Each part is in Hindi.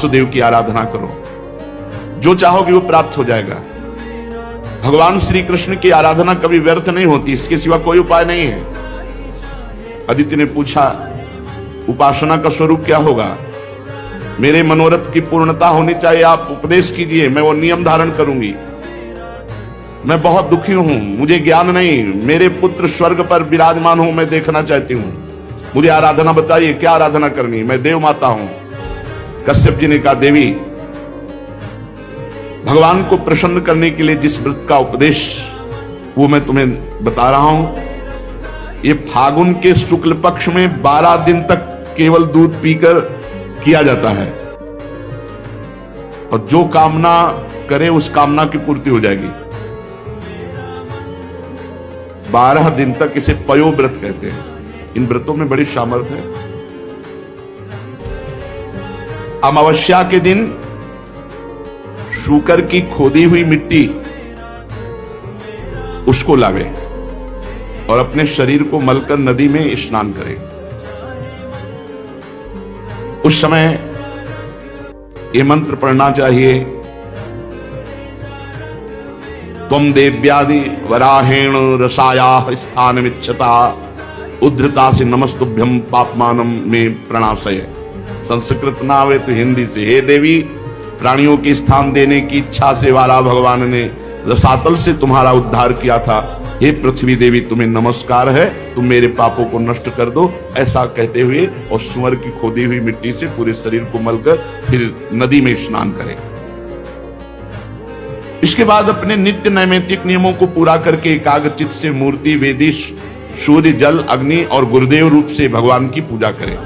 वासुदेव की आराधना करो, जो चाहोगे वो प्राप्त हो जाएगा। भगवान श्री कृष्ण की आराधना कभी व्यर्थ नहीं होती, इसके सिवा कोई उपाय नहीं है। अदिति ने पूछा, उपासना का स्वरूप क्या होगा? मेरे मनोरथ की पूर्णता होनी चाहिए, आप उपदेश कीजिए, मैं वो नियम धारण करूंगी। मैं बहुत दुखी हूं, मुझे ज्ञान नहीं, मेरे पुत्र स्वर्ग पर विराजमान हूं, मैं देखना चाहती हूं, मुझे आराधना बताइए, क्या आराधना करनी? मैं देव माता हूं। कश्यप जी ने कहा, देवी, भगवान को प्रसन्न करने के लिए जिस व्रत का उपदेश वो मैं तुम्हें बता रहा हूं, ये फागुन के शुक्ल पक्ष में 12 दिन तक केवल दूध पीकर किया जाता है, और जो कामना करे उस कामना की पूर्ति हो जाएगी। 12 दिन तक इसे पयो व्रत कहते हैं। इन व्रतों में बड़ी सामर्थ्य है। अमावस्या के दिन शूकर की खोदी हुई मिट्टी उसको लावे और अपने शरीर को मलकर नदी में स्नान करे। उस समय ये मंत्र पढ़ना चाहिए, त्वं देव्यादि वराहेण रसायाः स्थानमिच्छता उद्धृता से नमस्तुभ्यम पापमानम में प्रणाशय। संस्कृत ना आवे तो हिंदी से, हे देवी, प्राणियों के स्थान देने की इच्छा से वाला भगवान ने रसातल से तुम्हारा उद्धार किया था। हे पृथ्वी देवी, तुम्हें नमस्कार है, तुम मेरे पापों को नष्ट कर दो। ऐसा कहते हुए और सुअर की खोदी हुई मिट्टी से पूरे शरीर को मलकर फिर नदी में स्नान करें। इसके बाद अपने नित्य नैमित्तिक नियमों को पूरा करके एकाग्रचित से मूर्ति, वेदी, सूर्य, जल, अग्नि और गुरुदेव रूप से भगवान की पूजा करें।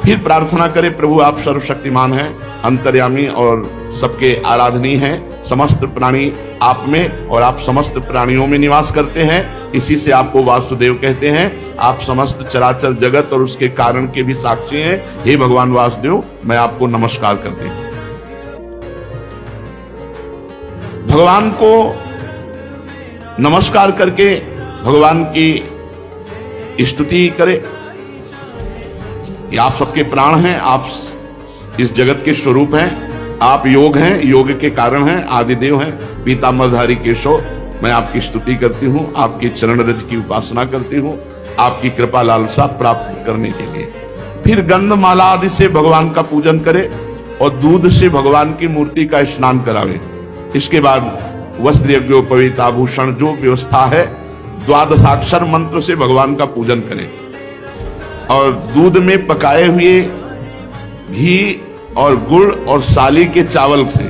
फिर प्रार्थना करें, प्रभु आप सर्वशक्तिमान हैं, अंतर्यामी और सबके आराधनीय हैं। समस्त प्राणी आप में और आप समस्त प्राणियों में निवास करते हैं, इसी से आपको वासुदेव कहते हैं। आप समस्त चराचर जगत और उसके कारण के भी साक्षी हैं। हे भगवान वासुदेव, मैं आपको नमस्कार करती हूं। भगवान को नमस्कार करके भगवान की स्तुति करें कि आप सबके प्राण हैं, आप इस जगत के स्वरूप हैं, आप योग हैं, योग के कारण हैं, आदिदेव हैं, पीताम्बरधारी केशव। मैं आपकी स्तुति करती हूँ, आपके चरण रज की उपासना करती हूँ, आपकी कृपा लालसा प्राप्त करने के लिए। फिर गंधमाला आदि से भगवान का पूजन करे और दूध से भगवान की मूर्ति का स्नान करावे। इसके बाद वस्त्र, यज्ञोपवीत, आभूषण, जो व्यवस्था है, द्वादशाक्षर मंत्र से भगवान का पूजन करें और दूध में पकाए हुए घी और गुड़ और साली के चावल से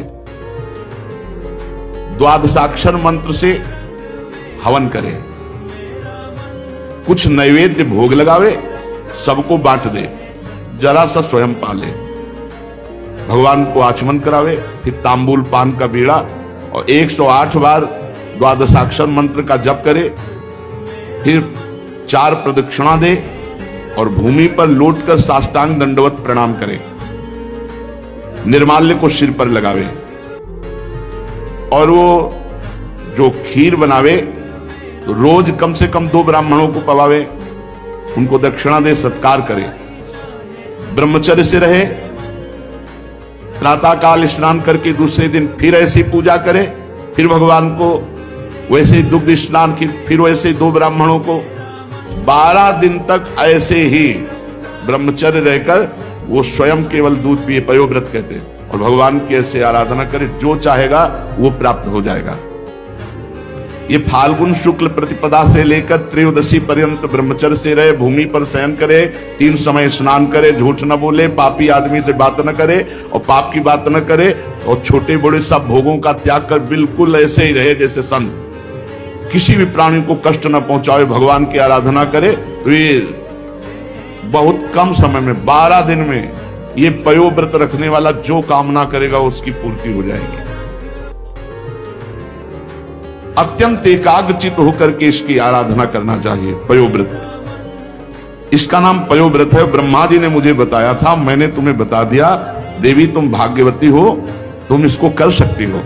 द्वादशाक्षर मंत्र से हवन करे। कुछ नैवेद्य भोग लगावे, सबको बांट दे, जरा सा स्वयं पाले। भगवान को आचमन करावे, फिर तांबूल पान का बीड़ा और 108 बार द्वादशाक्षर मंत्र का जप करे। फिर 4 प्रदक्षिणा दे और भूमि पर लौटकर साष्टांग दंडवत प्रणाम करे। निर्माल्य को सिर पर लगावे और वो जो खीर बनावे रोज कम से कम 2 ब्राह्मणों को पवावे, उनको दक्षिणा दे, सत्कार करे। ब्रह्मचर्य से रहे, प्रातः काल स्नान करके दूसरे दिन फिर ऐसी पूजा करे, फिर भगवान को वैसे दुग्ध स्नान की, फिर वैसे 2 ब्राह्मणों को। 12 दिन तक ऐसे ही ब्रह्मचर्य रहकर वो स्वयं केवल दूध पिए, पयोव्रत कहते हैं, और भगवान की ऐसे आराधना करे, जो चाहेगा वो प्राप्त हो जाएगा। ये फाल्गुन शुक्ल प्रतिपदा से लेकर त्रयोदशी पर्यंत ब्रह्मचर्य से रहे, भूमि पर शयन करे, 3 समय स्नान करे, झूठ न बोले, पापी आदमी से बात न करे और पाप की बात न करे, और छोटे बड़े सब भोगों का त्याग कर बिल्कुल ऐसे ही रहे जैसे संत। किसी भी प्राणी को कष्ट न पहुंचाए, भगवान की आराधना करे, तो ये बहुत कम समय में 12 दिन में ये पयोव्रत रखने वाला जो कामना करेगा उसकी पूर्ति हो जाएगी। अत्यंत एकाग्रचित होकर के इसकी आराधना करना चाहिए। पयोव्रत, इसका नाम पयोव्रत है। ब्रह्मा जी ने मुझे बताया था, मैंने तुम्हें बता दिया। देवी तुम भाग्यवती हो, तुम इसको कर सकती हो।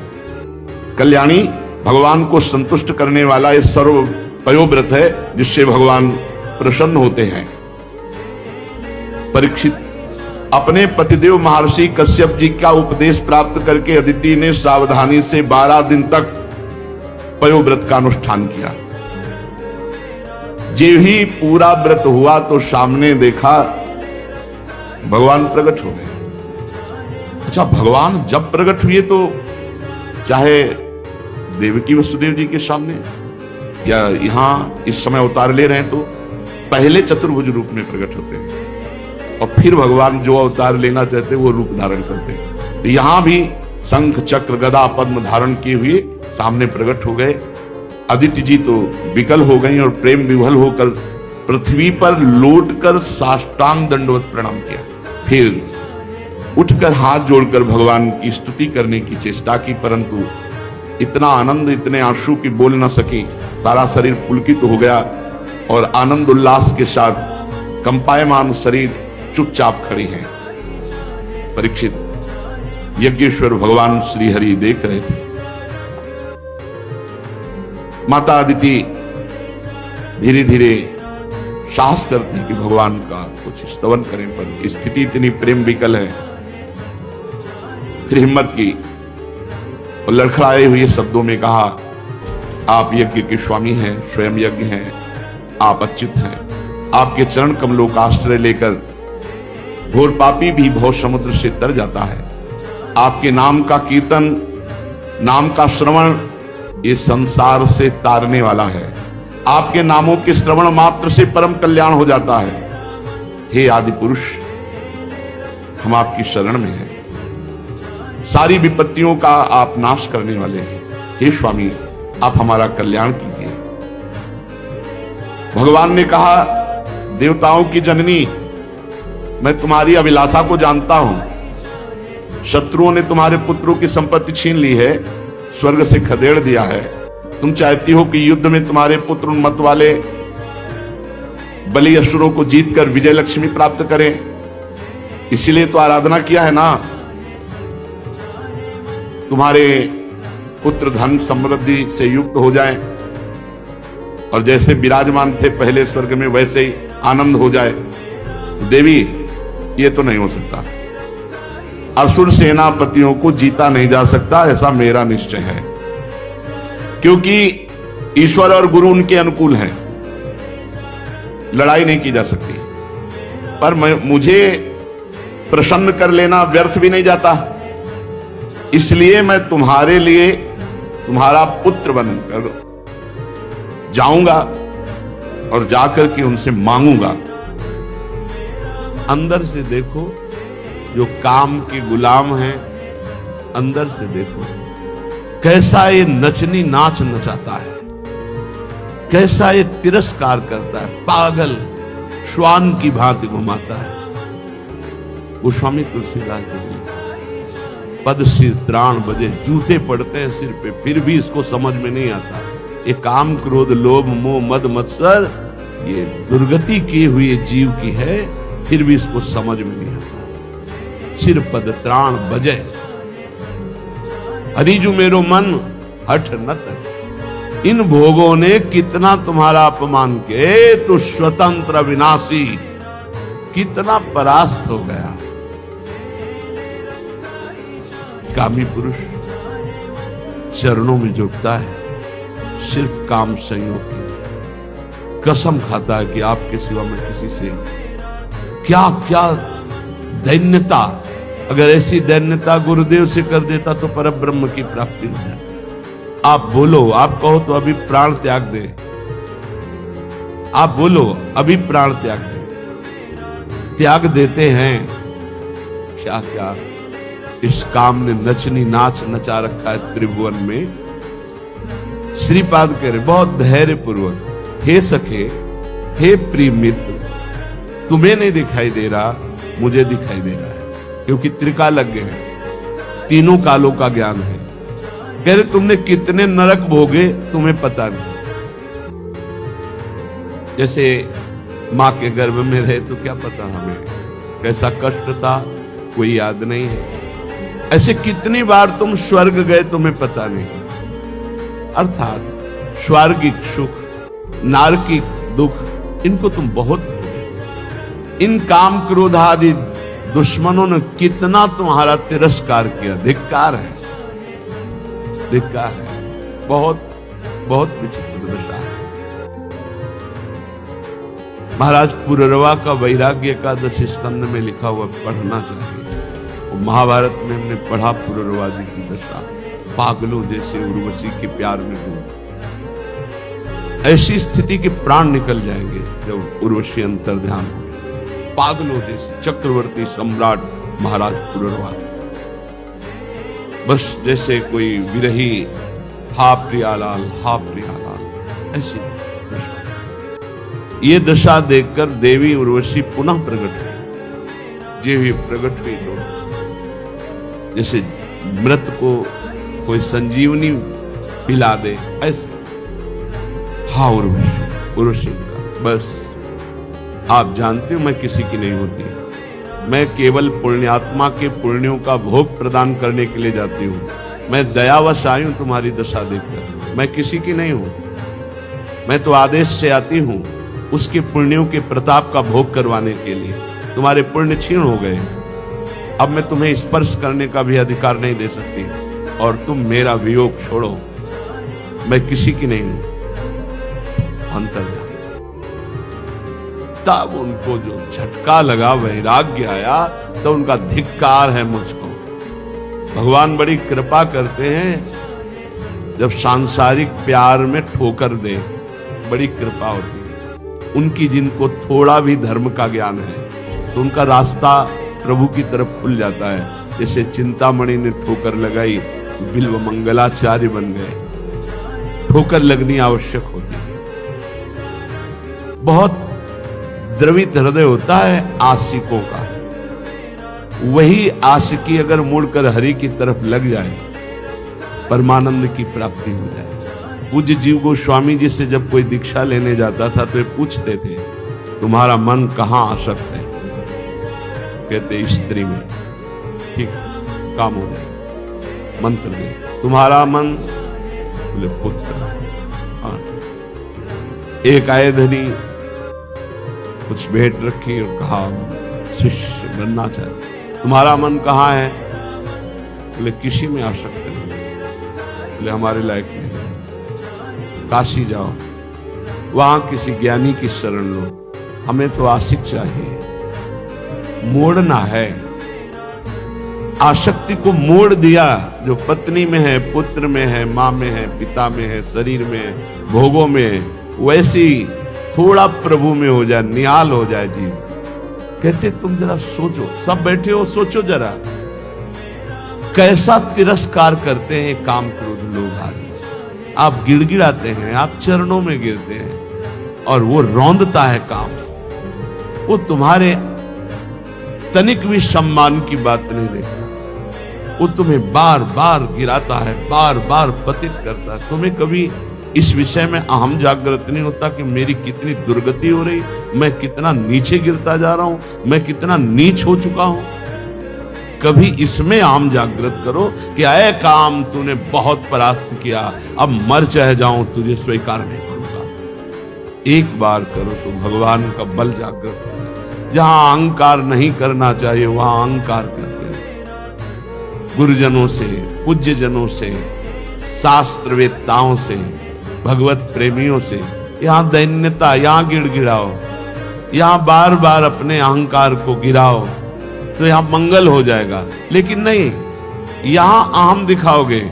कल्याणी, भगवान को संतुष्ट करने वाला ये सर्व पयोव्रत है जिससे भगवान प्रसन्न होते हैं। परीक्षित, अपने पतिदेव महर्षि कश्यप जी का उपदेश प्राप्त करके अदिति ने सावधानी से 12 दिन तक पयोव्रत का अनुष्ठान किया। जे ही पूरा व्रत हुआ तो सामने देखा भगवान प्रकट हो गए। अच्छा, भगवान जब प्रकट हुए तो चाहे देवकी वसुदेव जी के सामने या यहां इस समय अवतार ले रहे हैं तो पहले चतुर्भुज रूप में प्रकट होते हैं और फिर भगवान जो अवतार लेना चाहते वो रूप धारण करते हैं। तो यहां भी शंख चक्र गदा पद्म धारण किए हुए सामने प्रकट हो गए। अदिति जी तो विकल हो गई और प्रेम विवल होकर पृथ्वी पर लौटकर साष्टांग दंडवत प्रणाम किया। फिर उठकर हाथ जोड़कर भगवान की स्तुति करने की चेष्टा की, परंतु इतना आनंद, इतने आंसू की बोल न सकी। सारा शरीर पुलकित हो गया और आनंद उल्लास के साथ कंपायमान शरीर चुपचाप खड़ी है। परीक्षित, यज्ञेश्वर भगवान श्री हरि देख रहे थे। माता अदिति धीरे धीरे साहस करती कि भगवान का कुछ स्तवन करें, पर स्थिति इतनी प्रेम विकल है। फिर हिम्मत की और लड़खड़ाए हुए शब्दों में कहा, आप यज्ञ के स्वामी हैं, स्वयं यज्ञ हैं, आप अच्युत हैं। आपके चरण कमलों का आश्रय लेकर घोर पापी भी भव समुद्र से तर जाता है। आपके नाम का कीर्तन, नाम का श्रवण ये संसार से तारने वाला है। आपके नामों के श्रवण मात्र से परम कल्याण हो जाता है। हे आदि पुरुष, हम आपकी शरण में हैं। सारी विपत्तियों का आप नाश करने वाले हैं। हे स्वामी, आप हमारा कल्याण कीजिए। भगवान ने कहा, देवताओं की जननी, मैं तुम्हारी अभिलाषा को जानता हूं। शत्रुओं ने तुम्हारे पुत्रों की संपत्ति छीन ली है, स्वर्ग से खदेड़ दिया है। तुम चाहती हो कि युद्ध में तुम्हारे पुत्र उन्मत्त वाले बलि असुरों को जीतकर विजय लक्ष्मी प्राप्त करें, इसीलिए तो आराधना किया है ना। तुम्हारे पुत्र धन समृद्धि से युक्त हो जाएं और जैसे विराजमान थे पहले स्वर्ग में वैसे ही आनंद हो जाए। देवी, ये तो नहीं हो सकता। असुर सेनापतियों को जीता नहीं जा सकता, ऐसा मेरा निश्चय है, क्योंकि ईश्वर और गुरु उनके अनुकूल हैं। लड़ाई नहीं की जा सकती, पर मुझे प्रसन्न कर लेना व्यर्थ भी नहीं जाता। इसलिए मैं तुम्हारे लिए तुम्हारा पुत्र बनकर जाऊंगा और जाकर के उनसे मांगूंगा। अंदर से देखो, जो काम के गुलाम हैं, अंदर से देखो कैसा ये नचनी नाच नचाता है, कैसा ये तिरस्कार करता है, पागल श्वान की भांति घुमाता है। गोस्वामी तुलसीदास जी ने पद सिर त्राण बजे, जूते पड़ते हैं सिर पे, फिर भी इसको समझ में नहीं आता। ये काम क्रोध लोभ मोह मद मत्सर ये दुर्गति की हुई जीव की है, फिर भी इसको समझ में नहीं आता। सिर पद त्राण बजे, हरिजु मेरो मन हठ नत है। इन भोगों ने कितना तुम्हारा अपमान किए, तो स्वतंत्र विनाशी कितना परास्त हो गया। कामी पुरुष चरणों में झुकता है सिर्फ काम संयोग के लिए, कसम खाता है कि आपके सिवा मैं किसी से क्या क्या दैन्यता, अगर ऐसी दैन्यता गुरुदेव से कर देता तो परब्रह्म की प्राप्ति हो जाती। आप बोलो, आप कहो तो अभी प्राण त्याग दे, आप बोलो अभी प्राण त्याग दे। त्याग देते हैं क्या क्या। इस काम ने नचनी नाच नचा रखा है त्रिभुवन में। श्रीपाद कह रहे बहुत धैर्य पूर्वक, हे सखे, हे प्रिय मित्र, तुम्हें नहीं दिखाई दे रहा, मुझे दिखाई दे रहा है, क्योंकि त्रिकालज्ञ है, तीनों कालों का ज्ञान है। कह रहे तुमने कितने नरक भोगे तुम्हें पता नहीं। जैसे मां के गर्भ में रहे तो क्या पता हमें कैसा कष्ट था, कोई याद नहीं है। ऐसे कितनी बार तुम स्वर्ग गए तुम्हें पता नहीं। अर्थात स्वर्गिक सुख, नारकिक दुख, इनको तुम बहुत भोगे। इन काम क्रोध आदि दुश्मनों ने कितना तुम्हारा तिरस्कार किया, धिक्कार है, धिक्कार है। बहुत बहुत विचित्र दशा है। महाराज पुररवा का वैराग्य एकादश स्कंद में लिखा हुआ पढ़ना चाहिए। और महाभारत में हमने पढ़ा पुररवा जी की दशा, पागलों जैसे उर्वशी के प्यार में डूब। ऐसी स्थिति के प्राण निकल जाएंगे जब उर्वशी अंतर ध्यान हो। पागलों जैसे चक्रवर्ती सम्राट महाराज पुररवा, बस जैसे कोई विरही, हा प्रियालाल, हा प्रियालाल, ऐसी दशा। ये दशा देखकर देवी उर्वशी पुनः प्रकट हुई। जे प्रकट हुई तो जैसे मृत को कोई संजीवनी पिला दे, ऐसे हा उर्वशी का। बस आप जानते हो मैं किसी की नहीं होती, मैं केवल पुण्यात्मा के पुण्यों का भोग प्रदान करने के लिए जाती हूं। मैं दयावश आई हूं तुम्हारी दशा देखकर, मैं किसी की नहीं हूं। मैं तो आदेश से आती हूं उसके पुण्यों के प्रताप का भोग करवाने के लिए। तुम्हारे पुण्य क्षीण हो गए, अब मैं तुम्हें स्पर्श करने का भी अधिकार नहीं दे सकती, और तुम मेरा वियोग छोड़ो, मैं किसी की नहीं हूं। अंतर तब उनको जो झटका लगा, वैराग्य आया, तो उनका धिक्कार है मुझको। भगवान बड़ी कृपा करते हैं जब सांसारिक प्यार में ठोकर दे, बड़ी कृपा होती है उनकी। जिनको थोड़ा भी धर्म का ज्ञान है तो उनका रास्ता प्रभु की तरफ खुल जाता है। जैसे चिंतामणि ने ठोकर लगाई, बिल्व मंगलाचार्य बन गए। ठोकर लगनी आवश्यक होती है। बहुत द्रवित हृदय होता है आशिकों का, वही आशिकी अगर मुड़कर हरि की तरफ लग जाए, परमानंद की प्राप्ति हो जाए। पूज्य जीव गोस्वामी जी से जब कोई दीक्षा लेने जाता था तो ये पूछते थे, तुम्हारा मन कहां आसक्त है? कहते स्त्री में। ठीक है, काम हो जाए। मंत्र दे, तुम्हारा मन? बोले पुत्र। हाँ, एक आए धनी कुछ भेंट रखी और कहा शिष्य बनना चाहते, तुम्हारा मन कहाँ है? बोले किसी में आसक्त नहीं। बोले हमारे लायक नहीं है, काशी जाओ, वहां किसी ज्ञानी की शरण लो, हमें तो आशिक चाहिए। मोड़ना है, आसक्ति को मोड़ दिया। जो पत्नी में है, पुत्र में है, माँ में है, पिता में है, शरीर में है, भोगों में है, वैसी थोड़ा प्रभु में हो जाए, निहाल हो जाए जीव। कहते तुम जरा सोचो, सब बैठे हो, सोचो जरा कैसा तिरस्कार करते हैं काम क्रोध लोग आदि। आप गिड़गिड़ाते हैं, आप चरणों में गिरते हैं, और वो रौंदता है काम। वो तुम्हारे तनिक भी सम्मान की बात नहीं देखता, वो तुम्हें बार बार गिराता है, बार बार पतित करता है। तुम्हें कभी इस विषय में अहम जागृत नहीं होता कि मेरी कितनी दुर्गति हो रही, मैं कितना नीचे गिरता जा रहा हूं, मैं कितना नीच हो चुका हूं। कभी इसमें अहम जागृत करो कि आए काम तूने बहुत परास्त किया, अब मर चाहे जाऊं तुझे स्वीकार नहीं करूंगा। एक बार करो तो भगवान का बल जागृत हो। जहां अहंकार नहीं करना चाहिए वहां अहंकार करते हैं। गुरुजनों से, पूज्य जनों से, शास्त्रवेत्ताओं से, भगवत प्रेमियों से यहां दैन्यता, यहां गिड़गिड़ाओ, यहां बार बार अपने अहंकार को गिराओ तो यहां मंगल हो जाएगा। लेकिन नहीं, यहां अहम दिखाओगे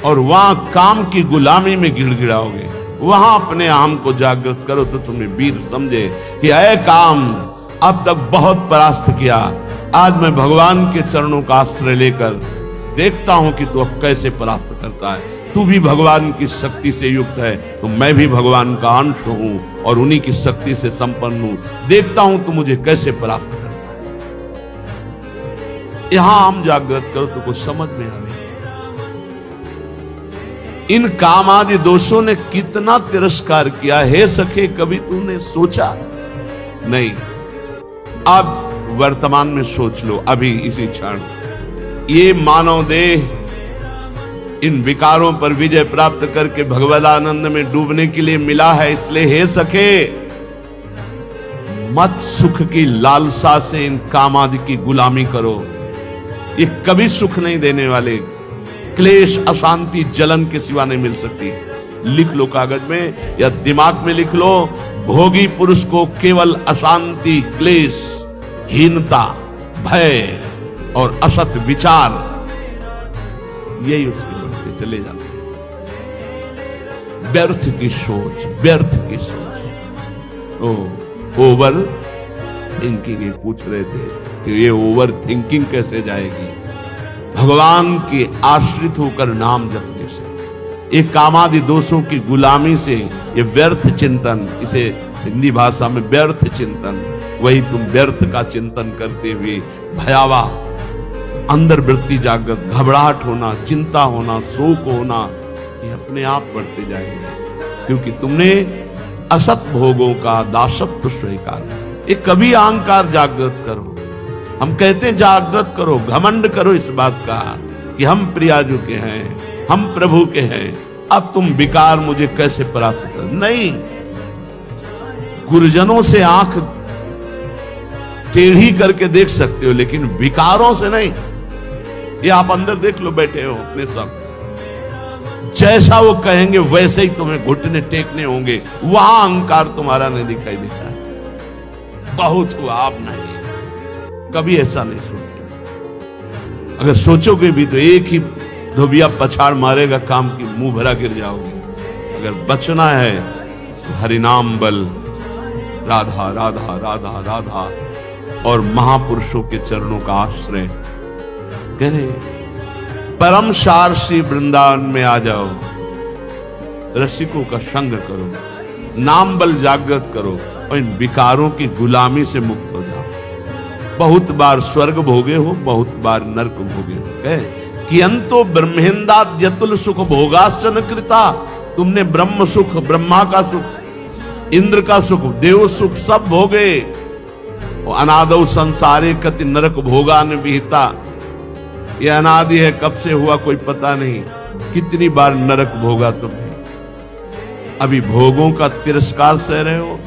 और वहां काम की गुलामी में गिड़गिड़ाओगे। वहां अपने अहम को जागृत करो तो तुम्हें वीर समझे कि अय काम, अब तक बहुत परास्त किया, आज मैं भगवान के चरणों का आश्रय लेकर देखता हूं कि तू अब कैसे परास्त करता है। तू भी भगवान की शक्ति से युक्त है, तो मैं भी भगवान का अंश हूं और उन्हीं की शक्ति से संपन्न हूं। देखता हूं तू मुझे कैसे प्राप्त करता है। यहां हम जागृत करो तो कुछ समझ में आवे। इन काम आदि दोषों ने कितना तिरस्कार किया है सखे, कभी तूने सोचा नहीं। अब वर्तमान में सोच लो, अभी इसी क्षण ये मानव देह इन विकारों पर विजय प्राप्त करके भगवदानंद में डूबने के लिए मिला है। इसलिए हे सखे, मत सुख की लालसा से इन कामादि की गुलामी करो, ये कभी सुख नहीं देने वाले। क्लेश, अशांति, जलन के सिवा नहीं मिल सकती। लिख लो कागज में या दिमाग में लिख लो, भोगी पुरुष को केवल अशांति, क्लेश, हीनता, भय और असत विचार, यही उसके बढ़ते चले जाते हैं। व्यर्थ की सोच, व्यर्थ की सोच। ओवर थिंकिंग, ये पूछ रहे थे कि ये ओवर थिंकिंग कैसे जाएगी? भगवान के आश्रित होकर नाम जपने से, ये कामादि दोषों की गुलामी से, ये व्यर्थ चिंतन, इसे हिंदी भाषा में व्यर्थ चिंतन, वही तुम व्यर्थ का चिंतन करते हुए भयावह अंदर वृत्ति जागृत, घबराहट होना, चिंता होना, शोक होना, ये अपने आप बढ़ते जाएंगे, क्योंकि तुमने असत भोगों का दासत्व स्वीकार। ये कभी अहंकार जागृत करो, हम कहते हैं जागृत करो, घमंड करो इस बात का कि हम प्रियाजू के हैं, हम प्रभु के हैं, अब तुम विकार मुझे कैसे प्राप्त कर। नहीं, गुरुजनों से आंख टेढ़ी करके देख सकते हो, लेकिन विकारों से नहीं। ये आप अंदर देख लो, बैठे हो अपने सब, जैसा वो कहेंगे वैसे ही तुम्हें घुटने टेकने होंगे, वहां अहंकार तुम्हारा नहीं दिखाई देता है। बहुत हुआ, आप नहीं, कभी ऐसा नहीं सोचते। अगर सोचोगे भी तो एक ही धोबिया पछाड़ मारेगा, काम की मुंह भरा गिर जाओगे। अगर बचना है तो हरिनाम बल, राधा राधा राधा राधा और महापुरुषों के चरणों का आश्रय। कह रहे परम सार श्री वृंदावन में आ जाओ, रसिकों का संग करो, नाम बल जागृत करो और इन विकारों की गुलामी से मुक्त हो जाओ। बहुत बार स्वर्ग भोगे हो, बहुत बार नरक भोगे हो। कहे कि अंतो ब्रह्मेंदाद्यतुल सुख भोगाश्चन कृता, तुमने ब्रह्म सुख, ब्रह्मा का सुख, इंद्र का सुख, देव सुख सब भोगे। अनादौ संसारे कति नरक भोगान विहिता, ये अनादि है, कब से हुआ कोई पता नहीं, कितनी बार नरक भोगा तुमने। अभी भोगों का तिरस्कार सह रहे हो,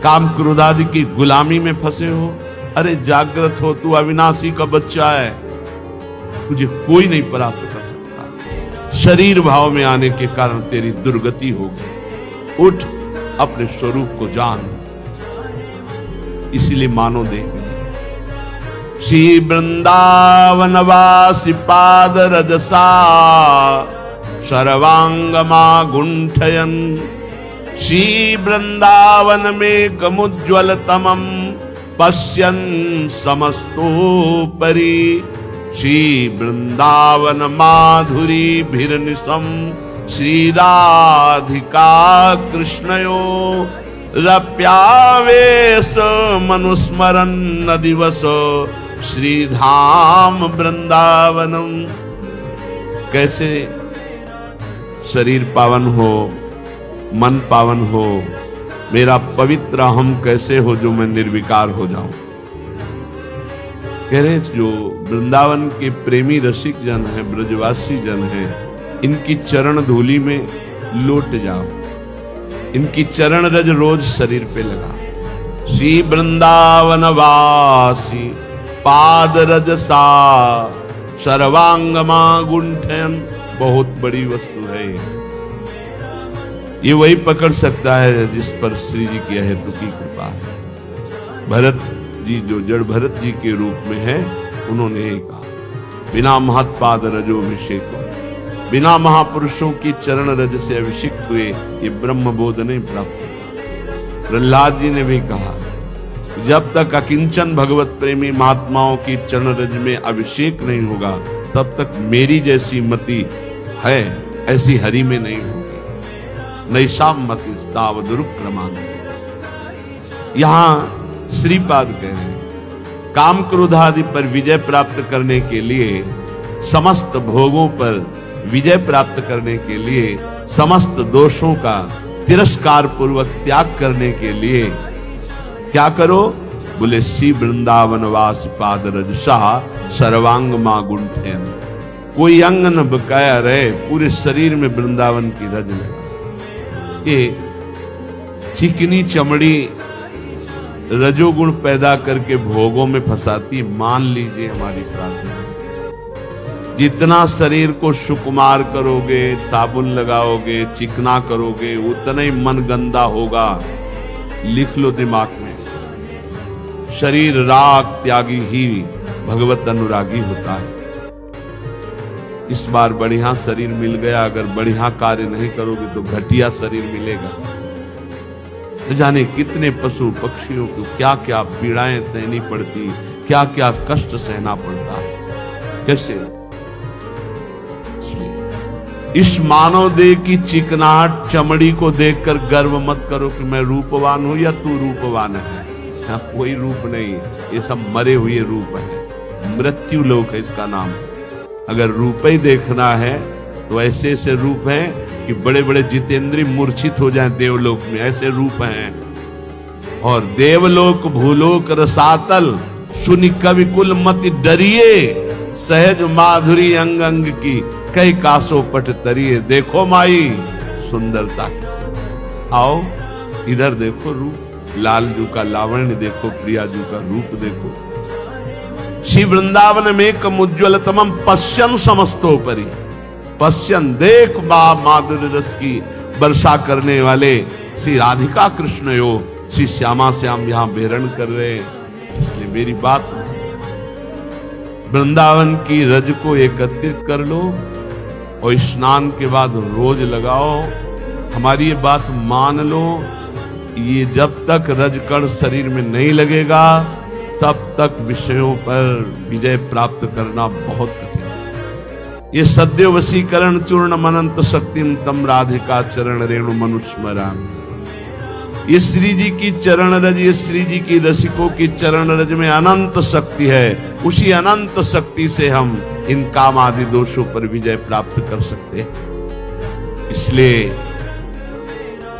काम क्रोध आदि की गुलामी में फंसे हो। अरे जागृत हो, तू अविनाशी का बच्चा है, तुझे कोई नहीं परास्त कर सकता। शरीर भाव में आने के कारण तेरी दुर्गति होगी। उठ, अपने स्वरूप को जान। इसीलिए मानो दे श्री वृंदावन वासी पाद रजसा सर्वांगमा गुंठयन, श्री वृंदावन में कमुज्ज्वल तमम पश्यन समस्तोपरि, श्री वृंदावन माधुरी भिरनिशम श्री राधिका कृष्णयो रप्यावेश मनुस्मरन न दिवस श्रीधाम वृंदावनम। कैसे शरीर पावन हो, मन पावन हो, मेरा पवित्र हम कैसे हो जो मैं निर्विकार हो जाऊं। कह रहे जो वृंदावन के प्रेमी रसिक जन हैं, ब्रजवासी जन हैं, इनकी चरण धूलि में लौट जाओ, इनकी चरण रज रोज शरीर पे लगा। श्री वृंदावन वासी पाद रजसा सर्वांगमा गुंठन, बहुत बड़ी वस्तु है ये वही पकड़ सकता है जिस पर श्री जी की हेतु की कृपा है। भरत जी जो जड़ भरत जी के रूप में है, उन्होंने यही कहा, बिना महत्पाद रजोभिषेक, बिना महापुरुषों की चरण रज से अभिषिक्त हुए ये ब्रह्म बोध नहीं प्राप्त होगा। प्रहलाद जी ने भी कहा, जब तक अकिंचन भगवत प्रेमी महात्माओं की चरण रज में अभिषेक नहीं होगा, तब तक मेरी जैसी मति है ऐसी हरि में नहीं होगी। नैषाम मति तावदुरुक्रमान। यहां श्रीपाद कह रहे हैं, काम क्रोध आदि पर विजय प्राप्त करने के लिए, समस्त भोगों पर विजय प्राप्त करने के लिए, समस्त दोषों का तिरस्कार पूर्वक त्याग करने के लिए क्या करो? बोले श्री वृंदावन वास पाद रजसा सर्वांग मा गुंठन। कोई अंग न बकाया रहे, पूरे शरीर में वृंदावन की रज लगा। ये चिकनी चमड़ी रजोगुण पैदा करके भोगों में फंसाती। मान लीजिए हमारी प्रार्थना, जितना शरीर को सुकुमार करोगे, साबुन लगाओगे, चिकना करोगे, उतना ही मन गंदा होगा। लिख लो दिमाग में, शरीर राग त्यागी ही भगवत अनुरागी होता है। इस बार बढ़िया शरीर मिल गया, अगर बढ़िया कार्य नहीं करोगे तो घटिया शरीर मिलेगा। न जाने कितने पशु पक्षियों को क्या क्या पीड़ाएं सहनी पड़ती, क्या क्या कष्ट सहना पड़ता है। कैसे इस मानव देह की चिकनाहट चमड़ी को देखकर गर्व मत करो कि मैं रूपवान हूं या तू रूपवान है। यहाँ कोई रूप नहीं, ये सब मरे हुए रूप है, मृत्यु लोक है इसका नाम। अगर रूप ही देखना है तो ऐसे ऐसे रूप हैं कि बड़े बड़े जितेंद्री मूर्छित हो जाएं देवलोक में, ऐसे रूप हैं। और देवलोक भूलोक रसातल सुनि कवि कुल मति डरिए, सहज माधुरी अंग अंग की कई कासो पट तरिए। देखो माई सुंदरता किसे, आओ इधर देखो रूप, लालजू का लावण्य देखो, प्रियाजू का रूप देखो। श्री वृंदावन में कम उज्ज्वल तमम पश्यन समस्तोपरि, पश्यन देख बा माधुर्य रस की वर्षा करने वाले श्री राधिका कृष्ण यो श्री श्यामा श्याम यहां बेहरण कर रहे। इसलिए मेरी बात, वृंदावन की रज को एकत्रित कर लो और स्नान के बाद रोज लगाओ। हमारी ये बात मान लो, ये जब तक रजकण शरीर में नहीं लगेगा तब तक विषयों पर विजय प्राप्त करना बहुत कठिन है। ये सद्य वशीकरण चूर्ण मनंत शक्तिम तम राधिका चरण रेणु मनुस्मराम। ये श्री जी की चरण रज, ये श्री जी की रसिकों की चरण रज में अनंत शक्ति है। उसी अनंत शक्ति से हम इन काम आदि दोषों पर विजय प्राप्त कर सकते हैं। इसलिए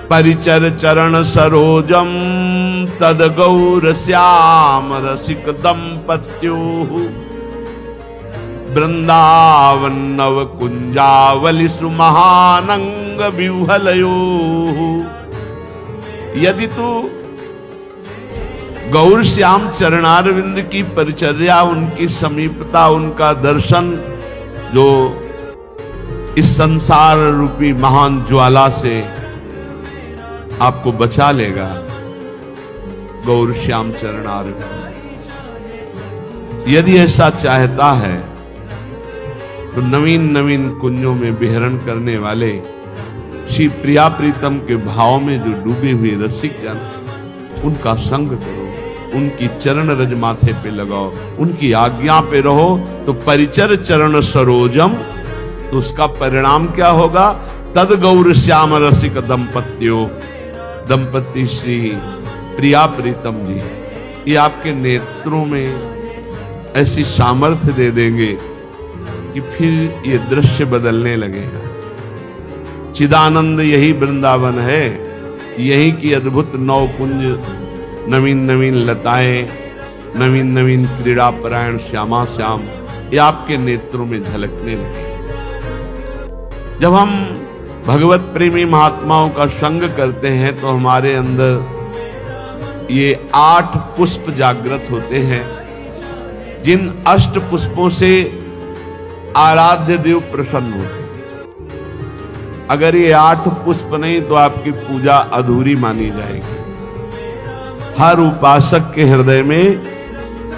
परिचर चरण सरोजम तद गौर श्याम रसिक दंपत्यो, वृंदावन नव कुंजावली सुमहानंग विह्वलयो। यदि तू गौर श्याम चरणारविंद की परिचर्या, उनकी समीपता, उनका दर्शन जो इस संसार रूपी महान ज्वाला से आपको बचा लेगा, गौर श्याम चरणारविंद, यदि ऐसा चाहता है तो नवीन नवीन कुंजों में विहरण करने वाले श्री प्रिया प्रीतम के भाव में जो डूबे हुए रसिक जन हैं, उनका संग करो, उनकी चरण रज माथे पे लगाओ, उनकी आज्ञा पे रहो। तो परिचर चरण सरोजम, तो उसका परिणाम क्या होगा? तद गौर श्याम रसिक दंपत्यो, दंपति श्री प्रिया प्रीतम जी, ये आपके नेत्रों में ऐसी सामर्थ्य दे देंगे कि फिर ये दृश्य बदलने लगेगा। चिदानंद यही वृंदावन है, यही की अद्भुत नौ कुंज, नवीन नवीन लताएं, नवीन नवीन क्रीड़ा परायण श्यामा श्याम, ये आपके नेत्रों में झलकने लगे। जब हम भगवत प्रेमी महात्माओं का संग करते हैं तो हमारे अंदर ये 8 पुष्प जागृत होते हैं, जिन 8 पुष्पों से आराध्य देव प्रसन्न होते हैं। अगर ये 8 पुष्प नहीं तो आपकी पूजा अधूरी मानी जाएगी। हर उपासक के हृदय में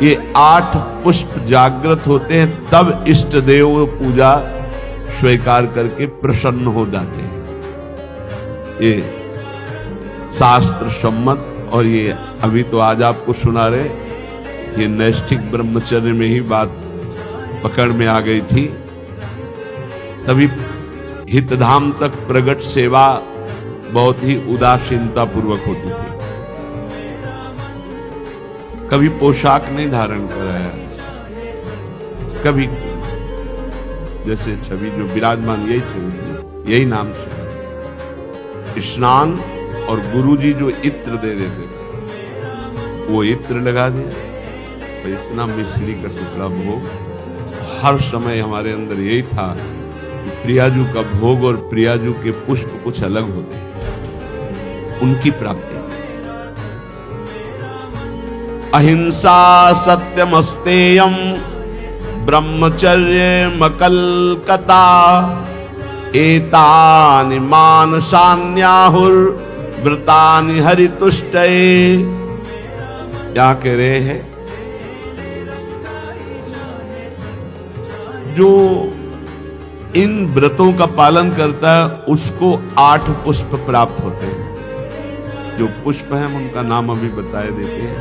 ये 8 पुष्प जागृत होते हैं, तब इष्ट देव पूजा स्वीकार करके प्रसन्न हो जाते हैं। ये शास्त्र सम्मत, और ये अभी तो आज आपको सुना रहे, ये नैष्ठिक ब्रह्मचर्य में ही बात पकड़ में आ गई थी। तभी हितधाम तक प्रगट सेवा बहुत ही उदासीनता पूर्वक होती थी। कभी पोशाक नहीं धारण कराया, कभी जैसे छवि जो विराजमान यही छवि थी, यही नाम से स्नान, और गुरुजी जो इत्र दे देते थे वो इत्र लगा दिया, और इतना मिश्री का टुकड़ा भोग। हर समय हमारे अंदर यही था कि प्रियाजू का भोग और प्रियाजू के पुष्प कुछ अलग होते हैं, उनकी प्राप्ति। अहिंसा सत्यमस्तेयम ब्रह्मचर्य मकलकता एतानि मानसान्याहुर्व्रतानि हरितुष्टये। क्या कह रहे हैं? जो इन व्रतों का पालन करता है उसको 8 पुष्प प्राप्त होते हैं। जो पुष्प हैं उनका नाम अभी बताए देते हैं,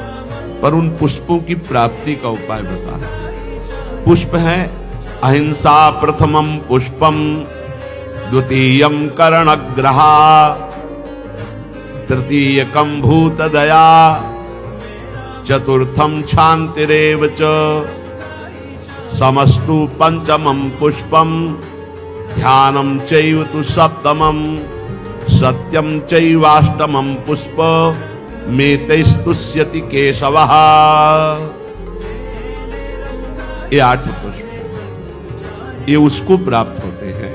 पर उन पुष्पों की प्राप्ति का उपाय बता है। पुष्प है अहिंसा प्रथमम पुष्पम, द्वितीयम कर्णग्रहा, तृतीयकम भूतदया, चतुर्थम शांतिरेव च, समस्तु पंचमम पुष्पम, ध्यानम चैव तु सप्तमम, सत्यम चैवाष्टमम पुष्प, मेतैस्तुष्यति केशवः। ये 8 पुष्प ये उसको प्राप्त होते हैं।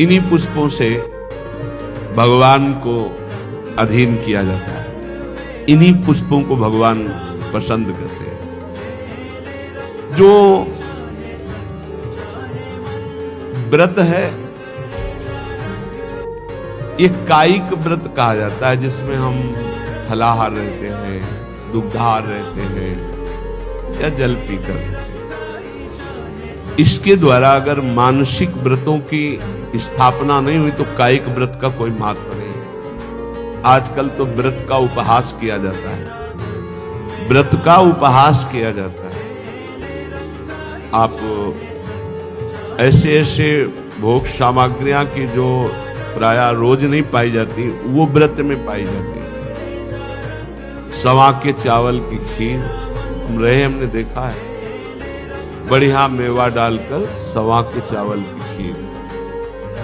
इन्हीं पुष्पों से भगवान को अधीन किया जाता है, इन्हीं पुष्पों को भगवान पसंद करते हैं। जो व्रत है ये कायिक व्रत कहा जाता है, जिसमें हम फलाहार रहते हैं, दुग्धाहार रहते हैं या जल पीकर रहते हैं। इसके द्वारा अगर मानसिक व्रतों की स्थापना नहीं हुई तो कायिक व्रत का कोई महत्व नहीं है। आजकल तो व्रत का उपहास किया जाता है, व्रत का उपहास किया जाता है। आप ऐसे ऐसे भोग सामग्रियां की जो प्राय रोज नहीं पाई जाती वो व्रत में पाई जाती है। सवा के चावल की खीर हमने देखा है, बढ़िया मेवा डालकर सवा के चावल की खीर,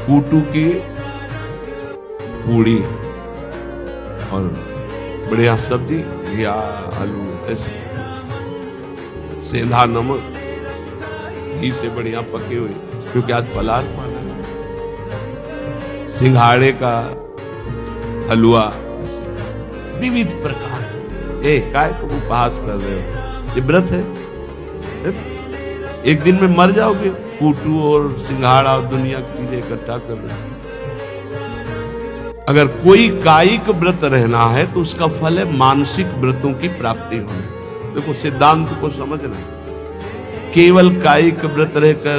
कूटू की पूड़ी और बढ़िया सब्जी, घिया, आलू, ऐसे सेंधा नमक घी से बढ़िया पके हुए, क्योंकि आज पलार पाना है, सिंघाड़े का हलवा, विविध प्रकार। काय को उपहास कर रहे हो? ये व्रत है। एक दिन में मर जाओगे, कूटू और सिंघाड़ा और दुनिया की चीजें इकट्ठा कर रहे हो। अगर कोई कायिक व्रत रहना है तो उसका फल है मानसिक व्रतों की प्राप्ति होना। देखो सिद्धांत को समझना, केवल कायिक व्रत रहकर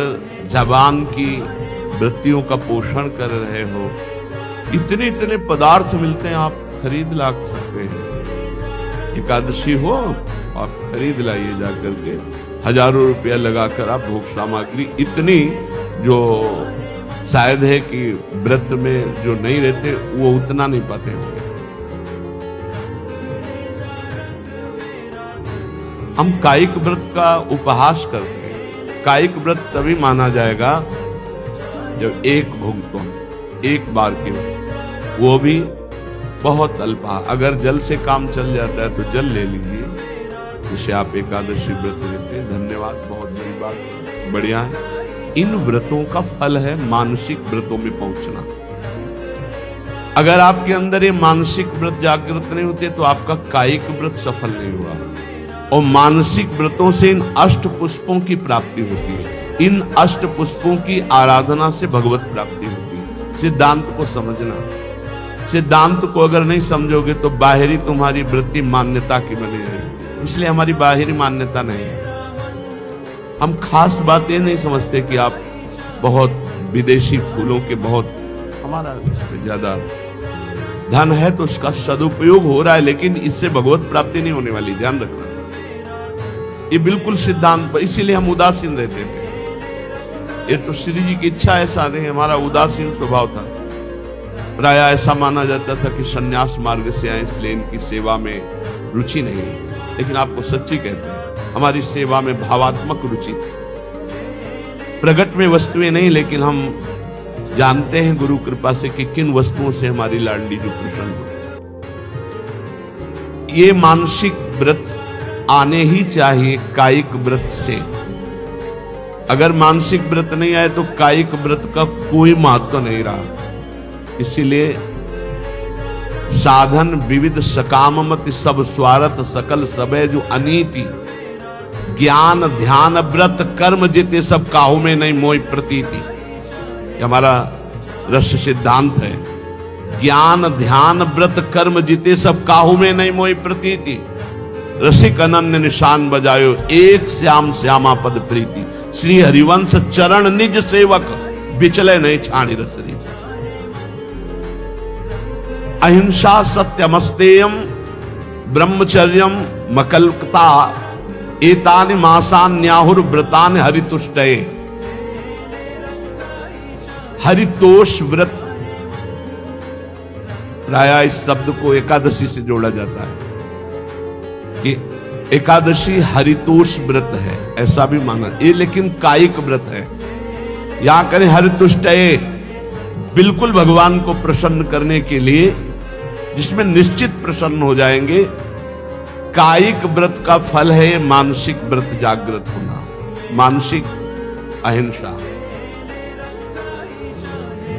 जबान की वृत्तियों का पोषण कर रहे हो, इतने इतने पदार्थ मिलते हैं, आप खरीद ला सकते हैं। एकादशी हो आप खरीद लाइए जाकर के, हजारों रुपया लगाकर आप भोग सामग्री इतनी, जो शायद है कि व्रत में जो नहीं रहते वो उतना नहीं पाते होंगे। हम कायिक व्रत का उपहास करते हैं। कायिक व्रत तभी माना जाएगा जब एक भुगतो, एक बार केवल, वो भी बहुत अल्पा। अगर जल से काम चल जाता है तो जल ले लीजिए, जिसे आप एकादशी व्रत लेते हैं। धन्यवाद, बहुत बड़ी बात, बढ़िया है। इन व्रतों का फल है मानसिक व्रतों में पहुंचना। अगर आपके अंदर ये मानसिक व्रत जागृत नहीं होते तो आपका कायिक व्रत सफल नहीं हुआ। और मानसिक व्रतों से इन 8 पुष्पों की प्राप्ति होती है। इन 8 पुष्पों की आराधना से भगवत प्राप्ति होती है। सिद्धांत को समझना। सिद्धांत को अगर नहीं समझोगे तो बाहरी तुम्हारी वृत्ति मान्यता की बनी रहेगी। इसलिए हमारी बाहरी मान्यता नहीं है। हम खास बातें नहीं समझते कि आप बहुत विदेशी फूलों के बहुत, हमारा इसमें ज्यादा धन है तो उसका सदुपयोग हो रहा है, लेकिन इससे भगवत प्राप्ति नहीं होने वाली, ध्यान रखना। ये बिल्कुल सिद्धांत पर, इसीलिए हम उदासीन रहते थे। ये तो श्री जी की इच्छा ऐसा नहीं, हमारा उदासीन स्वभाव था। प्राय ऐसा माना जाता था कि सन्यास मार्ग से आए इसलिए इनकी सेवा में रुचि नहीं है। लेकिन आपको सच्ची कहते हैं, हमारी सेवा में भावात्मक रुचि थी। प्रकट में वस्तुएं नहीं, लेकिन हम जानते हैं गुरु कृपा से कि किन वस्तुओं से हमारी लाडली जो प्रसन्न होती है। ये मानसिक व्रत आने ही चाहिए कायिक व्रत से। अगर मानसिक व्रत नहीं आए तो कायिक व्रत का कोई महत्व नहीं रहा। इसीलिए साधन विविध सकाममति सब स्वार्थ सकल सबे जो अनीति ज्ञान ध्यान व्रत कर्म जिते सब काहू में नहीं मोहि प्रतीति। ये हमारा रस सिद्धांत है। ज्ञान ध्यान व्रत कर्म जिते सब काहू में नहीं मोहि प्रतीति। रसिक अनन्य निशान बजायो एक श्याम श्यामा पद प्रीति। श्री हरिवंश चरण निज सेवक बिचले नहीं छाणी रस रीति। अहिंसा सत्यमस्तेयम ब्रह्मचर्यम मकल्पता एतानि मासान्याहुर व्रतानि हरितुष्टये। हरितोष व्रत प्राय इस शब्द को एकादशी से जोड़ा जाता है कि एकादशी हरितोष व्रत है, ऐसा भी माना ये, लेकिन कायिक व्रत है। यहां करें हरितुष्टये, बिल्कुल भगवान को प्रसन्न करने के लिए, जिसमें निश्चित प्रसन्न हो जाएंगे। कायिक व्रत का फल है मानसिक व्रत जागृत होना, मानसिक अहिंसा।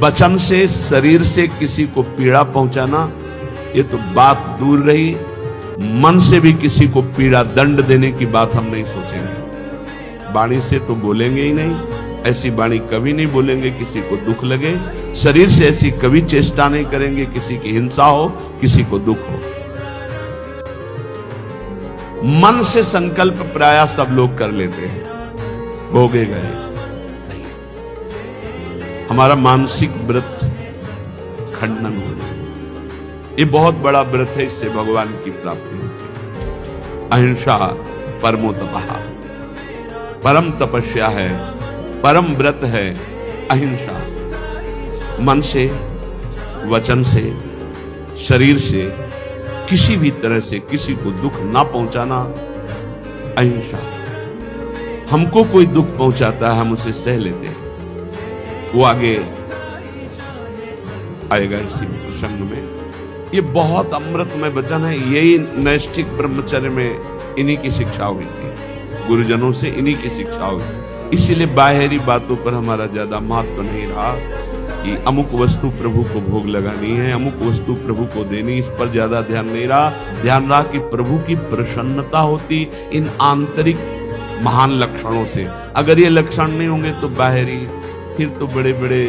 वचन से शरीर से किसी को पीड़ा पहुंचाना ये तो बात दूर रही, मन से भी किसी को पीड़ा दंड देने की बात हम नहीं सोचेंगे। वाणी से तो बोलेंगे ही नहीं, ऐसी वाणी कभी नहीं बोलेंगे किसी को दुख लगे। शरीर से ऐसी कभी चेष्टा नहीं करेंगे किसी की हिंसा हो, किसी को दुख हो। मन से संकल्प प्राय सब लोग कर लेते हैं, भोगे गए नहीं। हमारा मानसिक व्रत खंडन हो जाए, ये बहुत बड़ा व्रत है, इससे भगवान की प्राप्ति होती है। अहिंसा परमो तपः, परम तपस्या है, परम व्रत है अहिंसा। मन से, वचन से, शरीर से, किसी भी तरह से किसी को दुख ना पहुंचाना अहिंसा। हमको कोई दुख पहुंचाता है हम उसे सह लेते हैं, वो आगे आएगा इसी प्रसंग में। ये बहुत अमृतमय वचन है। यही नैष्ठिक ब्रह्मचर्य में इन्हीं की शिक्षा हुई थी, गुरुजनों से इन्हीं की शिक्षा हुई। इसीलिए बाहरी बातों पर हमारा ज्यादा महत्व नहीं रहा कि अमुक वस्तु प्रभु को भोग लगानी है, अमुक वस्तु प्रभु को देनी, इस पर ज्यादा ध्यान नहीं रहा। ध्यान रहा कि प्रभु की प्रसन्नता होती इन आंतरिक महान लक्षणों से। अगर ये लक्षण नहीं होंगे तो बाहरी, फिर तो बड़े बड़े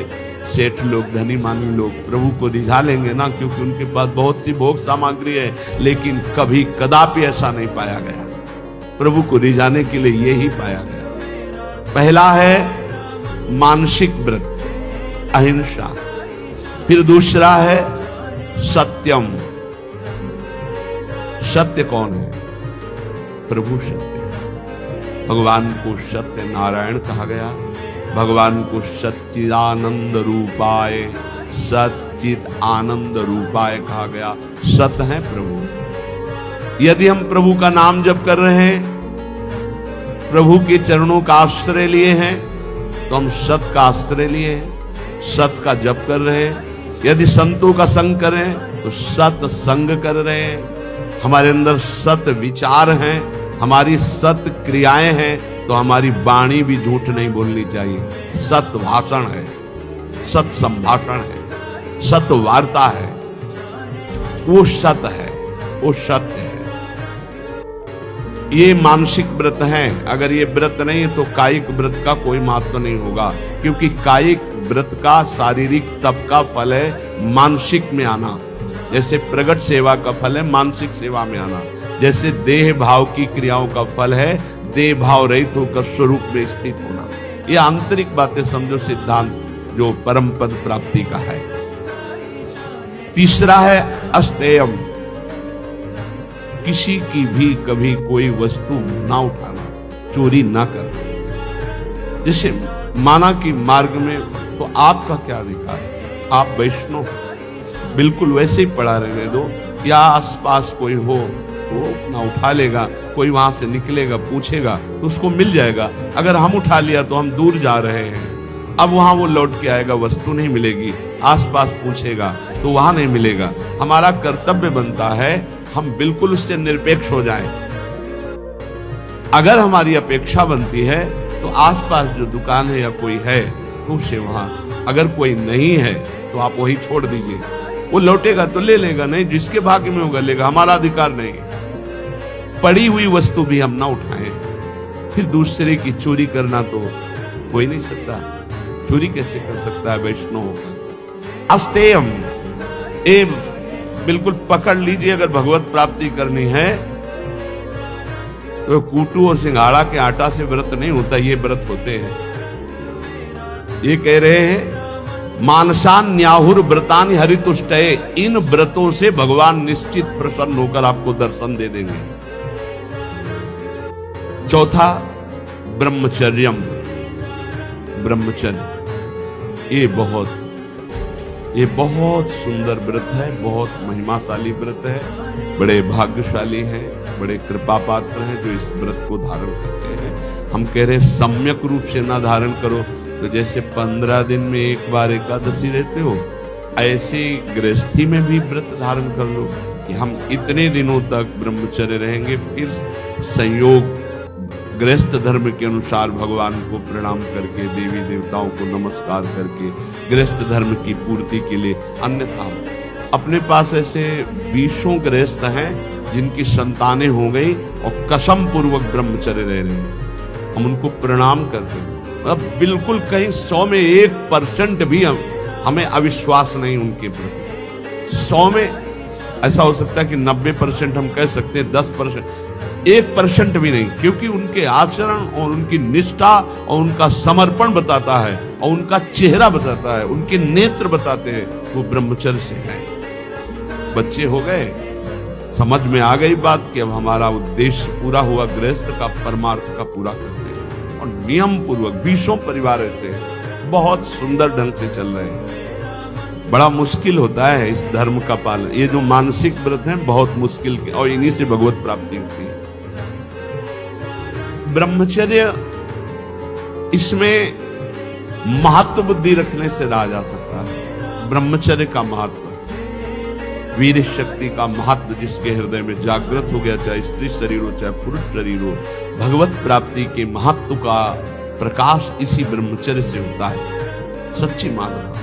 सेठ लोग, धनी मानी लोग प्रभु को रिझा लेंगे ना, क्योंकि उनके पास बहुत सी भोग सामग्री है। लेकिन कभी कदापि ऐसा नहीं पाया गया। प्रभु को रिझाने के लिए यही पाया गया। पहला है मानसिक व्रत अहिंसा, फिर दूसरा है सत्यम। सत्य कौन है? प्रभु सत्य है। भगवान को सत्य नारायण कहा गया, भगवान को सच्चिदानंद रूपाय, सच्चित आनंद रूपाय कहा गया। सत्य है प्रभु। यदि हम प्रभु का नाम जप कर रहे हैं, प्रभु के चरणों का आश्रय लिए हैं, तो हम सत का आश्रय लिए हैं, सत का जप कर रहे हैं। यदि संतों का संग करें तो सत संग कर रहे हैं। हमारे अंदर सत विचार हैं, हमारी सत क्रियाएं हैं, तो हमारी वाणी भी झूठ नहीं बोलनी चाहिए। सत भाषण है, सत संभाषण है, सत वार्ता है, वो सत है, वो सत्य है। ये मानसिक व्रत है। अगर ये व्रत नहीं है तो कायिक व्रत का कोई महत्व नहीं होगा, क्योंकि कायिक व्रत का, शारीरिक तप का फल है मानसिक में आना। जैसे प्रगट सेवा का फल है मानसिक सेवा में आना, जैसे देह भाव की क्रियाओं का फल है देह भाव रहित होकर स्वरूप में स्थित होना। ये आंतरिक बातें समझो, सिद्धांत जो परम पद प्राप्ति का है। तीसरा है अस्तेयम, किसी की भी कभी कोई वस्तु ना उठाना, चोरी ना करना। जैसे माना कि मार्ग में तो आपका क्या अधिकार है, आप वैष्णव, बिल्कुल वैसे ही पड़ा रहने दो, या आसपास कोई हो वो ना उठा लेगा, कोई वहां से निकलेगा पूछेगा तो उसको मिल जाएगा। अगर हम उठा लिया तो हम दूर जा रहे हैं, अब वहां वो लौट के आएगा, वस्तु नहीं मिलेगी। आसपास पूछेगा तो वहां नहीं मिलेगा। हमारा कर्तव्य बनता है हम बिल्कुल उससे निरपेक्ष हो जाएं। अगर हमारी अपेक्षा बनती है तो आसपास जो दुकान है या कोई है तो उसे वहां, अगर कोई नहीं है तो आप वही छोड़ दीजिए। वो लौटेगा तो ले लेगा, नहीं जिसके भाग्य में होगा लेगा, हमारा अधिकार नहीं। पड़ी हुई वस्तु भी हम ना उठाएं। फिर दूसरे की चोरी करना तो हो ही नहीं सकता। चोरी कैसे कर सकता है वैष्णव होकर? अस्तेयम, ए बिल्कुल पकड़ लीजिए। अगर भगवत प्राप्ति करनी है तो कूटू और सिंघाड़ा के आटा से व्रत नहीं होता, ये व्रत होते हैं। ये कह रहे हैं मानसान न्याहुर व्रतानि हरितुष्टये, इन व्रतों से भगवान निश्चित प्रसन्न होकर आपको दर्शन दे देंगे। चौथा ब्रह्मचर्यम, ब्रह्मचर्य। ये बहुत सुंदर व्रत है, बहुत महिमाशाली व्रत है। बड़े भाग्यशाली हैं, बड़े कृपा पात्र हैं जो इस व्रत को धारण करते हैं। हम कह रहे हैं सम्यक रूप से ना धारण करो तो जैसे 15 दिन में एक बार एकादशी रहते हो, ऐसे गृहस्थी में भी व्रत धारण कर लो कि हम इतने दिनों तक ब्रह्मचर्य रहेंगे। फिर संयोग गृहस्थ धर्म के अनुसार भगवान को प्रणाम करके, देवी देवताओं को नमस्कार करके गृहस्थ धर्म की पूर्ति के लिए। अन्यथा अपने पास ऐसे 20 गृहस्थ हैं जिनकी संतानें हो गई और कसम पूर्वक ब्रह्मचर्य रह रहे हैं, हम उनको प्रणाम करते हैं। अब बिल्कुल कहीं 100 में 1% भी हमें अविश्वास नहीं उनके प्रति। 100 में ऐसा हो सकता है कि 90% हम कह सकते हैं, 10%, 1% भी नहीं, क्योंकि उनके आचरण और उनकी निष्ठा और उनका समर्पण बताता है और उनका चेहरा बताता है, उनके नेत्र बताते हैं वो ब्रह्मचर्य से हैं। बच्चे हो गए, समझ में आ गई बात कि अब हमारा उद्देश्य पूरा हुआ, गृहस्थ का परमार्थ का पूरा करते हैं। और नियम पूर्वक 20 परिवार ऐसे बहुत सुंदर ढंग से चल रहे हैं। बड़ा मुश्किल होता है इस धर्म का पालन। ये जो मानसिक व्रत है बहुत मुश्किल के, और इन्हीं से भगवत प्राप्ति होती है। ब्रह्मचर्य, इसमें महत्व बुद्धि रखने से रहा जा सकता है। ब्रह्मचर्य का महत्व, वीर शक्ति का महत्व जिसके हृदय में जागृत हो गया, चाहे स्त्री शरीर हो चाहे पुरुष शरीर हो, भगवत प्राप्ति के महत्व का प्रकाश इसी ब्रह्मचर्य से होता है। सच्ची मानना,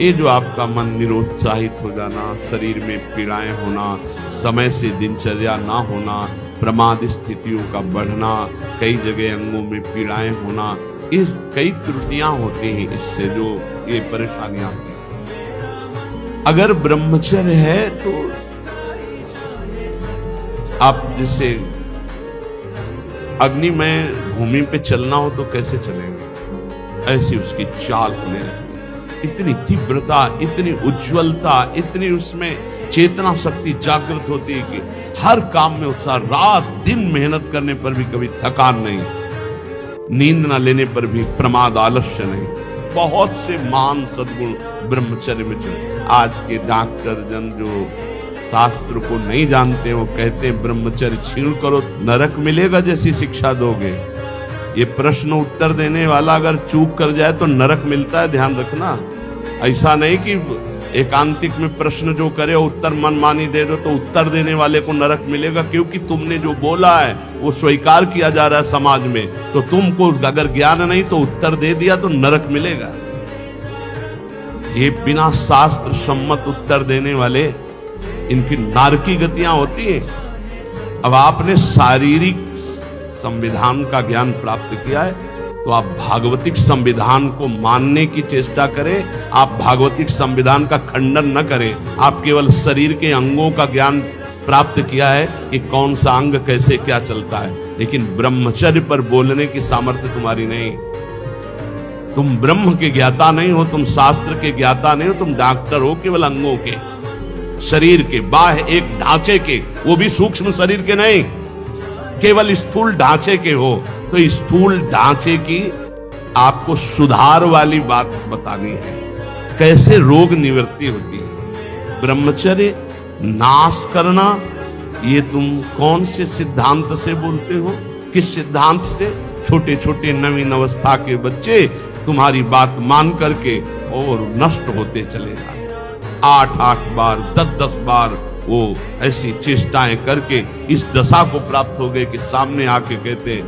ये जो आपका मन निरुत्साहित हो जाना, शरीर में पीड़ाएं होना, समय से दिनचर्या ना होना, प्रमाद स्थितियों का बढ़ना, कई जगह अंगों में पीड़ाएं होना, ये कई त्रुटियां होती हैं, इससे जो ये परेशानियां आती हैं। अगर ब्रह्मचर्य है तो आप जैसे अग्निमय भूमि पे चलना हो तो कैसे चलेंगे, ऐसी उसकी चाल होने लगती। इतनी तीव्रता, इतनी उज्ज्वलता, इतनी उसमें चेतना शक्ति जागृत होती है कि हर काम में उत्साह, रात दिन मेहनत करने पर भी कभी थकान नहीं, नींद न लेने पर भी प्रमाद आलस्य नहीं। बहुत से महान सद्गुण ब्रह्मचर्य में चले। आज के डॉक्टर जन जो शास्त्र को नहीं जानते, वो कहते हैं ब्रह्मचर्य छीण करो नरक मिलेगा जैसी शिक्षा दोगे। ये प्रश्न उत्तर देने वाला अगर चूक कर जाए तो नरक मिलता है, ध्यान रखना। ऐसा नहीं कि एकांतिक में प्रश्न जो करे उत्तर मनमानी दे दो तो उत्तर देने वाले को नरक मिलेगा, क्योंकि तुमने जो बोला है वो स्वीकार किया जा रहा है समाज में, तो तुमको अगर ज्ञान नहीं तो उत्तर दे दिया तो नरक मिलेगा। ये बिना शास्त्र सम्मत उत्तर देने वाले, इनकी नारकी गतियां होती है। अब आपने शारीरिक संविधान का ज्ञान प्राप्त किया है तो आप भागवतिक संविधान को मानने की चेष्टा करें। आप भागवतिक संविधान का खंडन न करें। आप केवल शरीर के अंगों का ज्ञान प्राप्त किया है कि कौन सा अंग कैसे क्या चलता है, लेकिन ब्रह्मचर्य पर बोलने की सामर्थ्य तुम्हारी नहीं। तुम ब्रह्म के ज्ञाता नहीं हो, तुम शास्त्र के ज्ञाता नहीं हो, तुम डॉक्टर हो केवल अंगों के, शरीर के, बाह्य एक ढांचे के, वो भी सूक्ष्म शरीर के नहीं, केवल स्थूल ढांचे के हो। तो स्थूल ढांचे की आपको सुधार वाली बात बतानी है, कैसे रोग निवृत्ति होती है। ब्रह्मचर्य नाश करना, ये तुम कौन से सिद्धांत से बोलते हो, किस सिद्धांत से? छोटे छोटे नवीन अवस्था के बच्चे तुम्हारी बात मान करके और नष्ट होते चले जाए। 8-8 बार 10-10 बार वो ऐसी चेष्टाएं करके इस दशा को प्राप्त हो गए कि सामने आके कहते,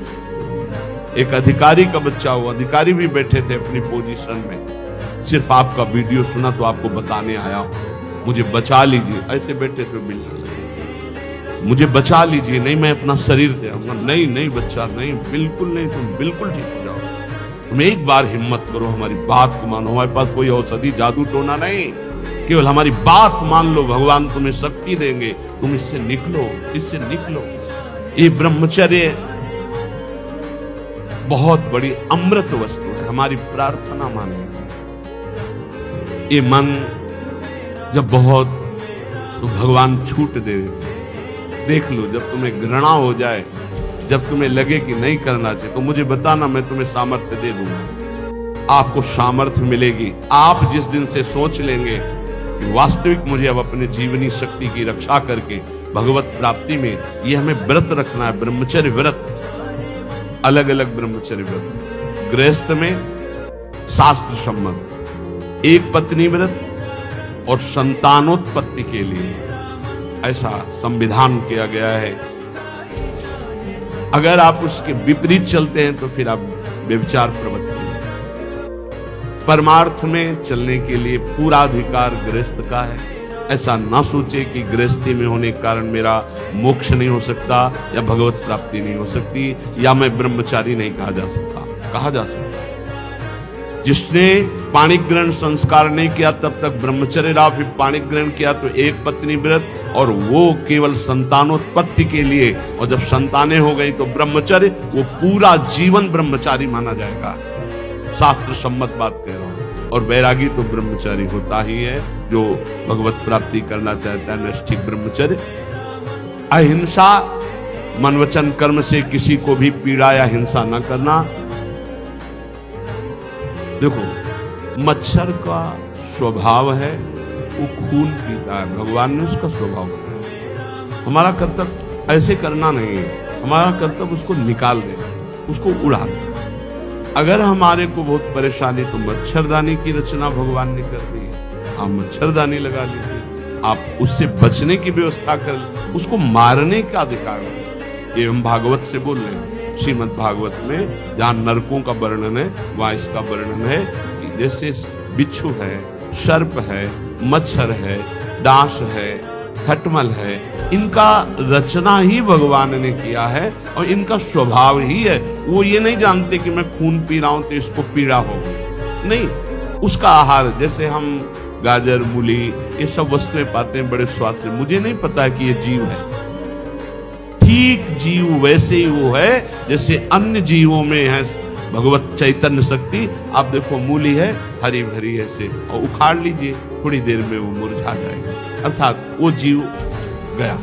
एक अधिकारी का बच्चा हुआ, अधिकारी भी बैठे थे अपनी पोजीशन में, सिर्फ आपका वीडियो सुना तो आपको बताने आया हूं। मुझे बचा लीजिए। ऐसे बैठे तो बिल्ला लगे, मुझे बचा लीजिए, नहीं मैं अपना शरीर दे आऊंगा। नहीं नहीं बच्चा, नहीं बिल्कुल नहीं, तुम बिल्कुल ठीक हो जाओ। तुम एक बार हिम्मत करो, हमारी बात को मानो। हमारे पास कोई औषधि जादू टोना नहीं, केवल हमारी बात मान लो, भगवान तुम्हें शक्ति देंगे, तुम इससे निकलो, इससे निकलो। ये ब्रह्मचर्य बहुत बड़ी अमृत वस्तु है, हमारी प्रार्थना माने। ये मन जब बहुत तो भगवान छूट दे देते। देख लो, जब तुम्हें घृणा हो जाए, जब तुम्हें लगे कि नहीं करना चाहिए, तो मुझे बताना, मैं तुम्हें सामर्थ्य दे दूंगा। आपको सामर्थ्य मिलेगी। आप जिस दिन से सोच लेंगे कि वास्तविक मुझे अब अपने जीवनी शक्ति की रक्षा करके भगवत प्राप्ति में ये हमें व्रत रखना है, ब्रह्मचर्य व्रत, अलग अलग ब्रह्मचर्य व्रत। गृहस्थ में शास्त्र सम्मत एक पत्नी व्रत और संतानोत्पत्ति के लिए ऐसा संविधान किया गया है। अगर आप उसके विपरीत चलते हैं तो फिर आप व्यभिचार प्रवृत्ति में। परमार्थ में चलने के लिए पूरा अधिकार गृहस्थ का है। ऐसा ना सोचे कि गृहस्थी में होने के कारण मेरा मोक्ष नहीं हो सकता या भगवत प्राप्ति नहीं हो सकती या मैं ब्रह्मचारी नहीं कहा जा सकता। कहा जा सकता है। जिसने पाणिक ग्रहण संस्कार नहीं किया तब तक ब्रह्मचर्य रहा, फिर पाणिक ग्रहण किया तो एक पत्नी व्रत, और वो केवल संतानोत्पत्ति के लिए, और जब संतानें हो गई तो ब्रह्मचर्य, वो पूरा जीवन ब्रह्मचारी माना जाएगा। शास्त्र सम्मत बात कह रहा हूं। और वैरागी तो ब्रह्मचारी होता ही है जो भगवत प्राप्ति करना चाहता है, नैष्ठिक ब्रह्मचर्य। अहिंसा, मन वचन कर्म से किसी को भी पीड़ा या हिंसा न करना। देखो, मच्छर का स्वभाव है वो खून पीता है, भगवान ने उसका स्वभाव बनाया। हमारा कर्तव्य ऐसे करना नहीं है, हमारा कर्तव्य उसको निकाल देना, उसको उड़ा देना। अगर हमारे को बहुत परेशानी, तो मच्छरदानी की रचना भगवान ने कर दी है, आप मच्छरदानी लगा लीजिए। आप उससे बचने की व्यवस्था कर, उसको मारने का अधिकार नहीं। ये हम भागवत से बोल रहे हैं। श्रीमद् भागवत में जहां नरकों का वर्णन है, वहां इसका वर्णन है कि जैसे बिच्छू है, सर्प है, मच्छर है, डांस है, खटमल है, इनका रचना ही भगवान ने किया है और इनका स्वभाव ही है। वो ये नहीं जानते कि मैं खून पी रहा हूं तो इसको पीड़ा हो, नहीं। उसका आहार, जैसे हम गाजर, मूली, ये सब वस्तुएं पाते हैं बड़े स्वाद से, मुझे नहीं पता कि ये जीव है। ठीक जीव वैसे ही वो है जैसे अन्य जीवों में है भगवत चैतन्य शक्ति। आप देखो, मूली है हरी भरी ऐसे, और उखाड़ लीजिए, थोड़ी देर में वो मुरझा जाएगी। अर्थात वो जीव गया,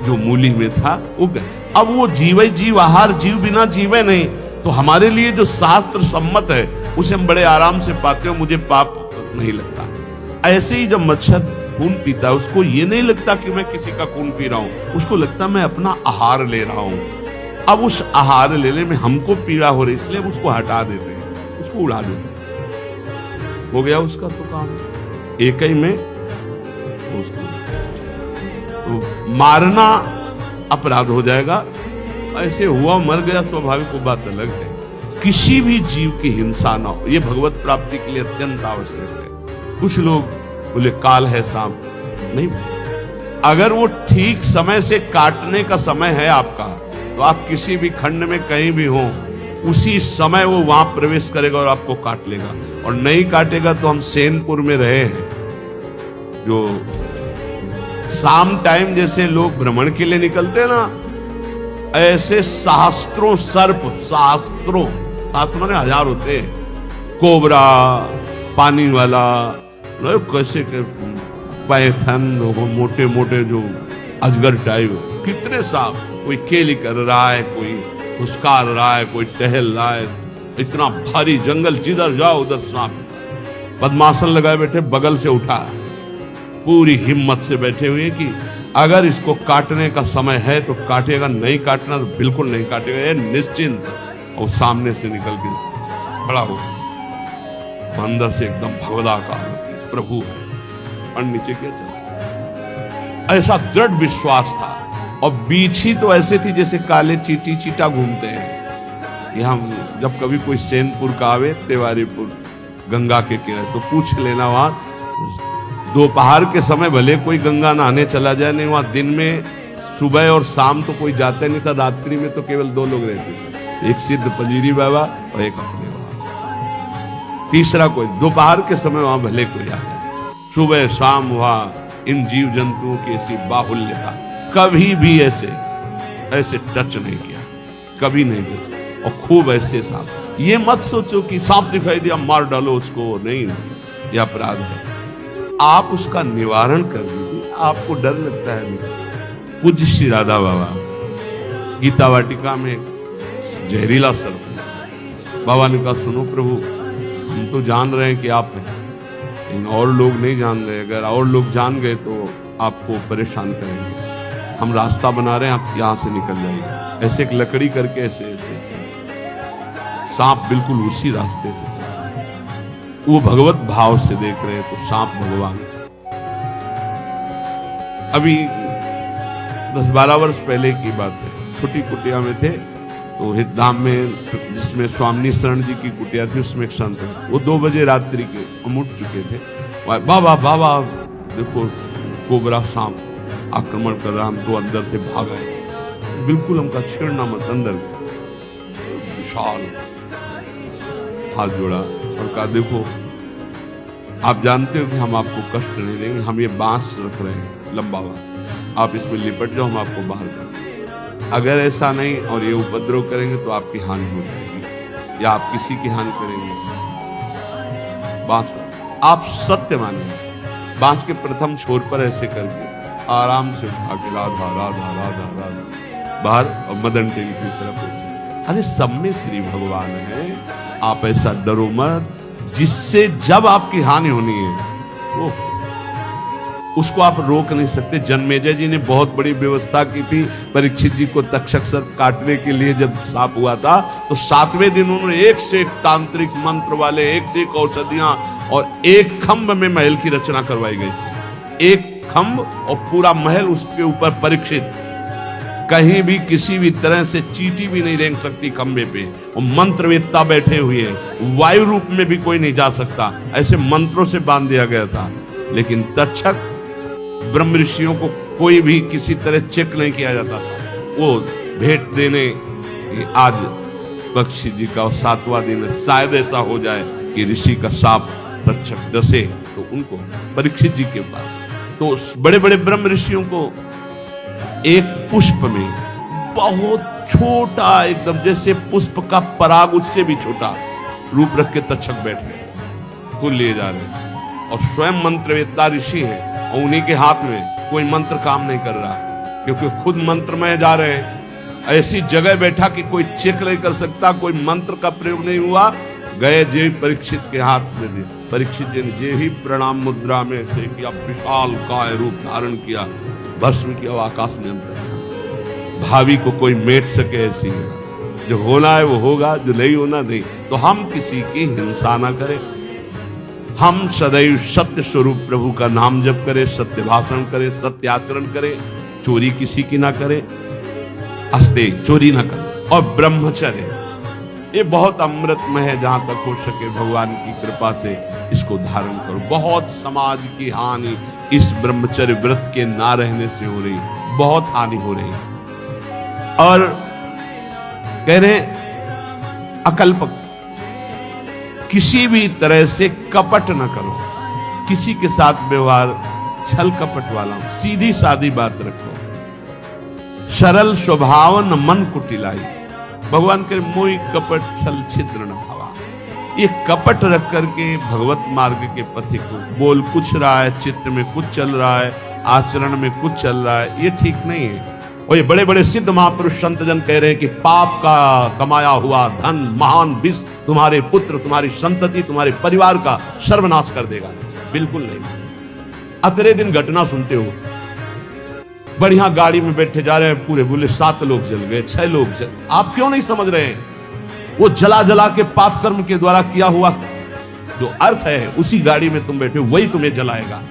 जो मूली में था वो गया। अब वो जीव जीव, आहार जीव बिना जीवे नहीं। तो हमारे लिए जो शास्त्र सम्मत है उसे हम बड़े आराम से पाते हो, मुझे पाप नहीं लगता। ऐसे ही जब मच्छर खून पीता है, उसको ये नहीं लगता कि मैं किसी का खून पी रहा हूं, उसको लगता मैं अपना आहार ले रहा हूं। अब उस आहार लेने में हमको पीड़ा हो रही, इसलिए उसको हटा देते हैं, उसको उड़ा देते हैं। हो गया उसका तो काम, एक ही में उसको तो मारना अपराध हो जाएगा। ऐसे हुआ, मर गया, स्वाभाविक वो बात अलग है। किसी भी जीव की हिंसा ना हो, ये भगवत प्राप्ति के लिए अत्यंत आवश्यक है। कुछ लोग बोले काल है सांप, नहीं भाई। अगर वो ठीक समय से काटने का समय है आपका, तो आप किसी भी खंड में कहीं भी हो, उसी समय वो वहां प्रवेश करेगा और आपको काट लेगा। और नहीं काटेगा तो हम सेनपुर में रहे हैं, जो शाम टाइम जैसे लोग भ्रमण के लिए निकलते हैं ना, ऐसे सहस्त्रों सर्प, सहस्त्रों ने हजार होते हैं, कोबरा, पानी वाला, कैसे पैथन, मोटे मोटे जो अजगर टाइप, कितने सांप। कोई केली कर रहा है, कोई फुसकार रहा है, कोई टहल रहा है। इतना भारी जंगल, जिधर जाओ उधर सांप। बदमाशन लगाए बैठे, बगल से उठा, पूरी हिम्मत से बैठे हुए कि अगर इसको काटने का समय है तो काटेगा, नहीं काटना तो बिल्कुल नहीं काटेगा, ये निश्चिंत। और सामने से निकल के खड़ा हो, अंदर से एकदम भगवदाकार प्रभु है, और नीचे क्या चला। ऐसा दृढ़ विश्वास था। और बीछी तो ऐसे थी जैसे काले चीटी चीटा घूमते हैं। ये हम जब कभी कोई सेनपुर का आवे, तिवारीपुर गंगा के किनारे, तो पूछ लेना, वहां दोपहर के समय भले कोई गंगा नहाने चला जाए, नहीं वहां दिन में सुबह और शाम तो कोई जाता नहीं था, रात्रि में तो केवल 2 लोग रहते थे, एक सिद्ध पंजीरी बाबा और एक अपने बाबा, तीसरा कोई। दोपहर के समय वहां भले कोई आ जाए, सुबह शाम वहां इन जीव जंतुओं की ऐसी बाहुल्यता, कभी भी ऐसे टच नहीं किया, कभी नहीं टच। और खूब ऐसे सांप, ये मत सोचो कि सांप दिखाई दिया मार डालो उसको, नहीं, यह अपराध है। आप उसका निवारण कर दीजिए, आपको डर लगता है नहीं। पूज्य श्री राधा बाबा गीता वाटिका में जहरीला सर्प, बाबा ने कहा सुनो प्रभु, हम तो जान रहे हैं कि आप हैं, लेकिन और लोग नहीं जान रहे, अगर और लोग जान गए तो आपको परेशान करेंगे, हम रास्ता बना रहे हैं, आप यहां से निकल जाइए। ऐसे एक लकड़ी करके ऐसे सांप बिल्कुल उसी रास्ते से चल रहा है, वो भगवत भाव से देख रहे हैं, तो सांप भगवान। अभी 10-12 वर्ष पहले की बात है, छोटी कुटिया में थे, तो हितधाम में जिसमें स्वामी शरण जी की कुटिया थी, उसमें एक संत है, वो 2 बजे रात्रि के हम उठ चुके थे, बाबा बाबा देखो कोबरा सांप आक्रमण कर रहा, हम तो अंदर थे, भाग आए, बिल्कुल हमका छेड़ना मत, अंदर विशाल हाथ जोड़ा और कहा देखो आप जानते हो कि हम आपको कष्ट नहीं देंगे, हम ये बांस रख रहे हैं लंबा वाला, आप इसमें लिपट जाओ, हम आपको बाहर कर देंगे, अगर ऐसा नहीं और ये उपद्रव करेंगे तो आपकी हानि हो जाएगी या आप किसी की हानि करेंगे। बांस आप सत्य मानिए, बांस के प्रथम छोर पर ऐसे करके आराम से उठा के राधा राधा राधा राधा बाहर और मदन टेन की तरफ पहुंचे। अरे सब में श्री भगवान है, आप ऐसा डरो मत, जिससे जब आपकी हानि होनी है वो उसको आप रोक नहीं सकते। जन्मेजय जी ने बहुत बड़ी व्यवस्था की थी, परीक्षित जी को तक्षक सर्प काटने के लिए जब सांप हुआ था, तो 7वें दिन उन्होंने एक से एक तांत्रिक मंत्र वाले, एक से एक औषधियां और एक खंभ में महल की रचना करवाई गई थी, एक खंभ और पूरा महल, उसके ऊपर परीक्षित, कहीं भी किसी भी तरह से चींटी भी नहीं रेंग सकती खंभे पे, और मंत्रवेत्ता बैठे हुए हैं, वायु रूप में भी कोई नहीं जा सकता, ऐसे मंत्रों से बांध दिया गया था। लेकिन तक्षक ब्रह्म ऋषियों को कोई भी किसी तरह चेक नहीं किया जाता था, वो भेंट देने आज पक्षी जी का 7वां दिन है, शायद ऐसा हो जाए कि ऋषि का सांप तक्षक डसे तो उनको परीक्षित जी के पास, तो बड़े बड़े ब्रह्म ऋषियों को एक पुष्प में बहुत छोटा, एकदम जैसे पुष्प का पराग उससे भी छोटा रूप रख के तक्षक बैठ गए, फूल लिए जा रहे, और स्वयं मंत्रवेत्ता ऋषि है और उन्हीं के हाथ में कोई मंत्र काम नहीं कर रहा, क्योंकि खुद मंत्र में जा रहे हैं, ऐसी जगह बैठा कि कोई चेक नहीं कर सकता, कोई मंत्र का प्रयोग नहीं हुआ, गए जे परीक्षित के हाथ में दे। परीक्षित जी ने जे ही प्रणाम मुद्रा में से किया, विशाल काय रूप धारण किया, भस्म किया, आकाश में अंतर, भावी को कोई मेट सके ऐसी है, जो होना है वो होगा, जो नहीं होना नहीं। तो हम किसी की हिंसा ना करें, हम सदैव सत्य स्वरूप प्रभु का नाम जप करें, सत्य भाषण करें, सत्य आचरण करें, चोरी किसी की ना करें, अस्ते चोरी ना करें, और ब्रह्मचर्य ये बहुत अमृतमय है, जहां तक हो सके भगवान की कृपा से इसको धारण करो। बहुत समाज की हानि इस ब्रह्मचर्य व्रत के ना रहने से हो रही, बहुत हानि हो रही, और कह रहे अकल्पक, किसी भी तरह से कपट न करो, किसी के साथ व्यवहार छल कपट वाला, सीधी सादी बात रखो, सरल स्वभाव न मन कुटिलाई, भगवान के मोहि कपट छल छिद्र न भावा। ये कपट रख करके भगवत मार्ग के पथिक को, बोल कुछ रहा है, चित्त में कुछ चल रहा है, आचरण में कुछ चल रहा है, ये ठीक नहीं है। और ये बड़े बड़े सिद्ध महापुरुष संत जन कह रहे हैं कि पाप का कमाया हुआ धन महान विष तुम्हारे पुत्र, तुम्हारी संतति, तुम्हारे परिवार का सर्वनाश कर देगा। बिल्कुल नहीं। अतरे दिन घटना सुनते हो, बढ़िया गाड़ी में बैठे जा रहे हैं, पूरे बोले 7 लोग जल गए, 6 लोग जल, आप क्यों नहीं समझ रहे हैं? वो जला जला के पाप कर्म के द्वारा किया हुआ जो अर्थ है, उसी गाड़ी में तुम बैठे, वही तुम्हें जलाएगा।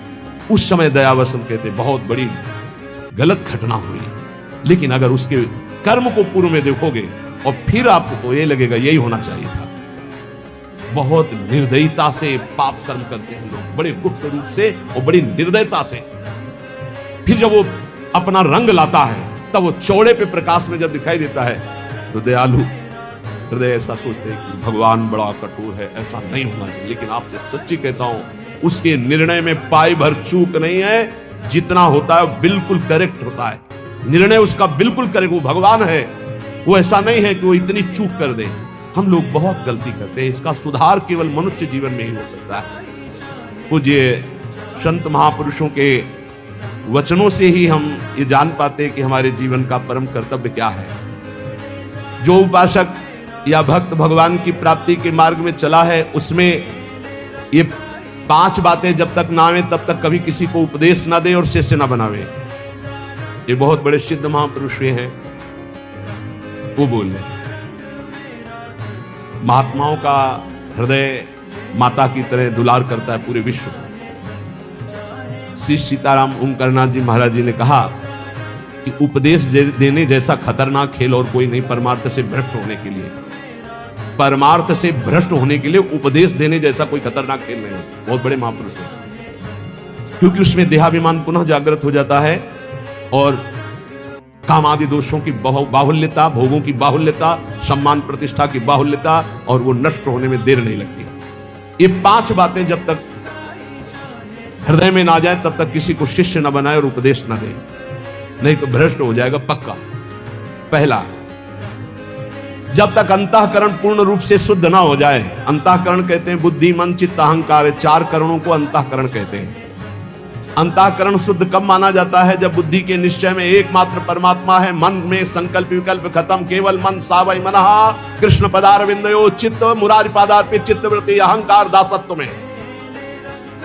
उस समय दयावसन कहते बहुत बड़ी गलत घटना हुई, लेकिन अगर उसके कर्म को पूर्व में देखोगे और फिर आपको तो ये लगेगा यही होना चाहिए था। बहुत निर्दयता से पाप कर्म करते हैं लोग, बड़े गुप्त रूप से और बड़ी निर्दयता से। फिर जब वो अपना रंग लाता है तब वो चौड़े पे प्रकाश में जब दिखाई देता है तो दयालु हृदय ऐसा सोचते हैं कि भगवान बड़ा कठोर है, ऐसा नहीं होना चाहिए। लेकिन आपसे सच्ची कहता हूं, उसके निर्णय में पाई भर चूक नहीं है। जितना होता है बिल्कुल करेक्ट होता है, निर्णय उसका बिल्कुल करेक्ट। वो भगवान है, वो ऐसा नहीं है कि वो इतनी चूक कर दे। हम लोग बहुत गलती करते हैं, इसका सुधार केवल मनुष्य जीवन में ही हो सकता है। पूज्य संत महापुरुषों के वचनों से ही हम ये जान पाते हैं कि हमारे जीवन का परम कर्तव्य क्या है। जो उपासक या भक्त भगवान की प्राप्ति के मार्ग में चला है, उसमें ये 5 बातें जब तक ना आवे तब तक कभी किसी को उपदेश ना दे और शिष्य ना बनावे। ये बहुत बड़े सिद्ध महापुरुष हैं, वो बोल रहे हैं। महात्माओं का हृदय माता की तरह दुलार करता है पूरे विश्व को। श्री सीताराम ओंकारनाथ जी महाराज जी ने कहा कि उपदेश देने जैसा खतरनाक खेल और कोई नहीं परमार्थ से भ्रष्ट होने के लिए। परमार्थ से भ्रष्ट होने के लिए उपदेश देने जैसा कोई खतरनाक खेल नहीं। बहुत बड़े महापुरुष हैं, क्योंकि उसमें देहाभिमान पुनः जागृत हो जाता है और काम आदि दोषों की बाहुल्यता, भोगों की बाहुल्यता, सम्मान प्रतिष्ठा की बाहुल्यता, और वो नष्ट होने में देर नहीं लगती। ये 5 बातें जब तक हृदय में ना जाए तब तक किसी को शिष्य न बनाए और उपदेश न दे, नहीं तो भ्रष्ट हो जाएगा पक्का। पहला, जब तक अंतःकरण पूर्ण रूप से शुद्ध ना हो जाए। अंतःकरण कहते हैं बुद्धि, मन, चित्त, अहंकार, 4 करणों को अंतःकरण कहते हैं। अंतःकरण शुद्ध कब माना जाता है? जब बुद्धि के निश्चय में एकमात्र परमात्मा है, मन में संकल्प विकल्प खत्म, केवल मन सावै मनः कृष्ण पदारविंदयो चित्त मुरारी पादार्पित चित्तवृत्ति अहंकार दासत्व में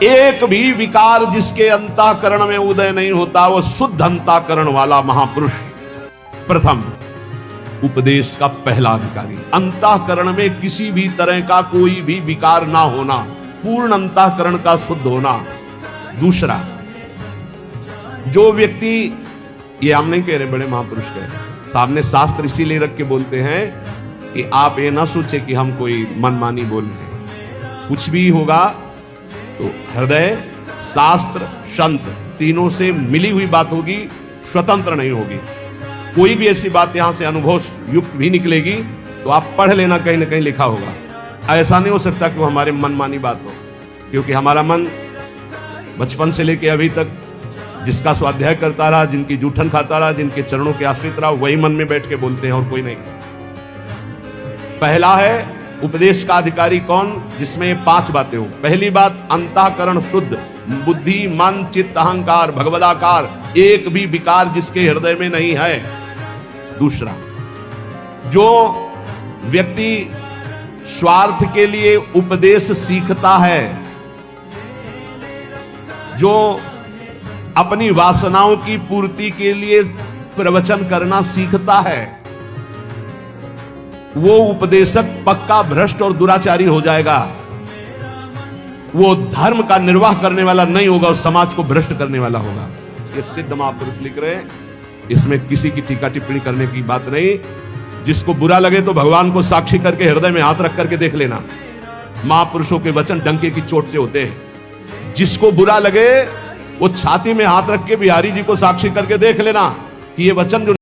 एक भी विकार जिसके अंतःकरण में उदय नहीं होता, वो शुद्ध अंतःकरण वाला महापुरुष प्रथम उपदेश का पहला अधिकारी। अंतःकरण में किसी भी तरह का कोई भी विकार ना होना, पूर्ण अंतःकरण का शुद्ध होना। दूसरा, जो व्यक्ति, ये हम नहीं कह रहे, बड़े महापुरुष कह रहे, सामने शास्त्र इसीलिए रख के बोलते हैं कि आप ये ना सोचे कि हम कोई मनमानी बोल रहे हैं। कुछ भी होगा तो हृदय, शास्त्र, संत तीनों से मिली हुई बात होगी, स्वतंत्र नहीं होगी। कोई भी ऐसी बात यहां से अनुभव युक्त भी निकलेगी तो आप पढ़ लेना, कहीं ना कहीं लिखा होगा। ऐसा नहीं हो सकता कि वो हमारे मनमानी बात हो, क्योंकि हमारा मन बचपन से लेके अभी तक जिसका स्वाध्याय करता रहा, जिनकी जूठन खाता रहा, जिनके चरणों के आश्रित रहा, वही मन में बैठ के बोलते हैं और कोई नहीं। पहला है उपदेश का अधिकारी कौन? जिसमें 5 बातें हो। पहली बात, अंतःकरण शुद्ध, बुद्धि, मन, चित्त, अहंकार, भगवदाकार, एक भी विकार जिसके हृदय में नहीं है। दूसरा, जो व्यक्ति स्वार्थ के लिए उपदेश सीखता है, जो अपनी वासनाओं की पूर्ति के लिए प्रवचन करना सीखता है, वो उपदेशक पक्का भ्रष्ट और दुराचारी हो जाएगा। वो धर्म का निर्वाह करने वाला नहीं होगा और समाज को भ्रष्ट करने वाला होगा। ये सिद्ध महापुरुष लिख रहे हैं, इसमें किसी की टीका टिप्पणी करने की बात नहीं। जिसको बुरा लगे तो भगवान को साक्षी करके हृदय में हाथ रख करके देख लेना। महापुरुषों के वचन डंके की चोट से होते हैं। जिसको बुरा लगे वो छाती में हाथ रख के बिहारी जी को साक्षी करके देख लेना कि ये वचन जो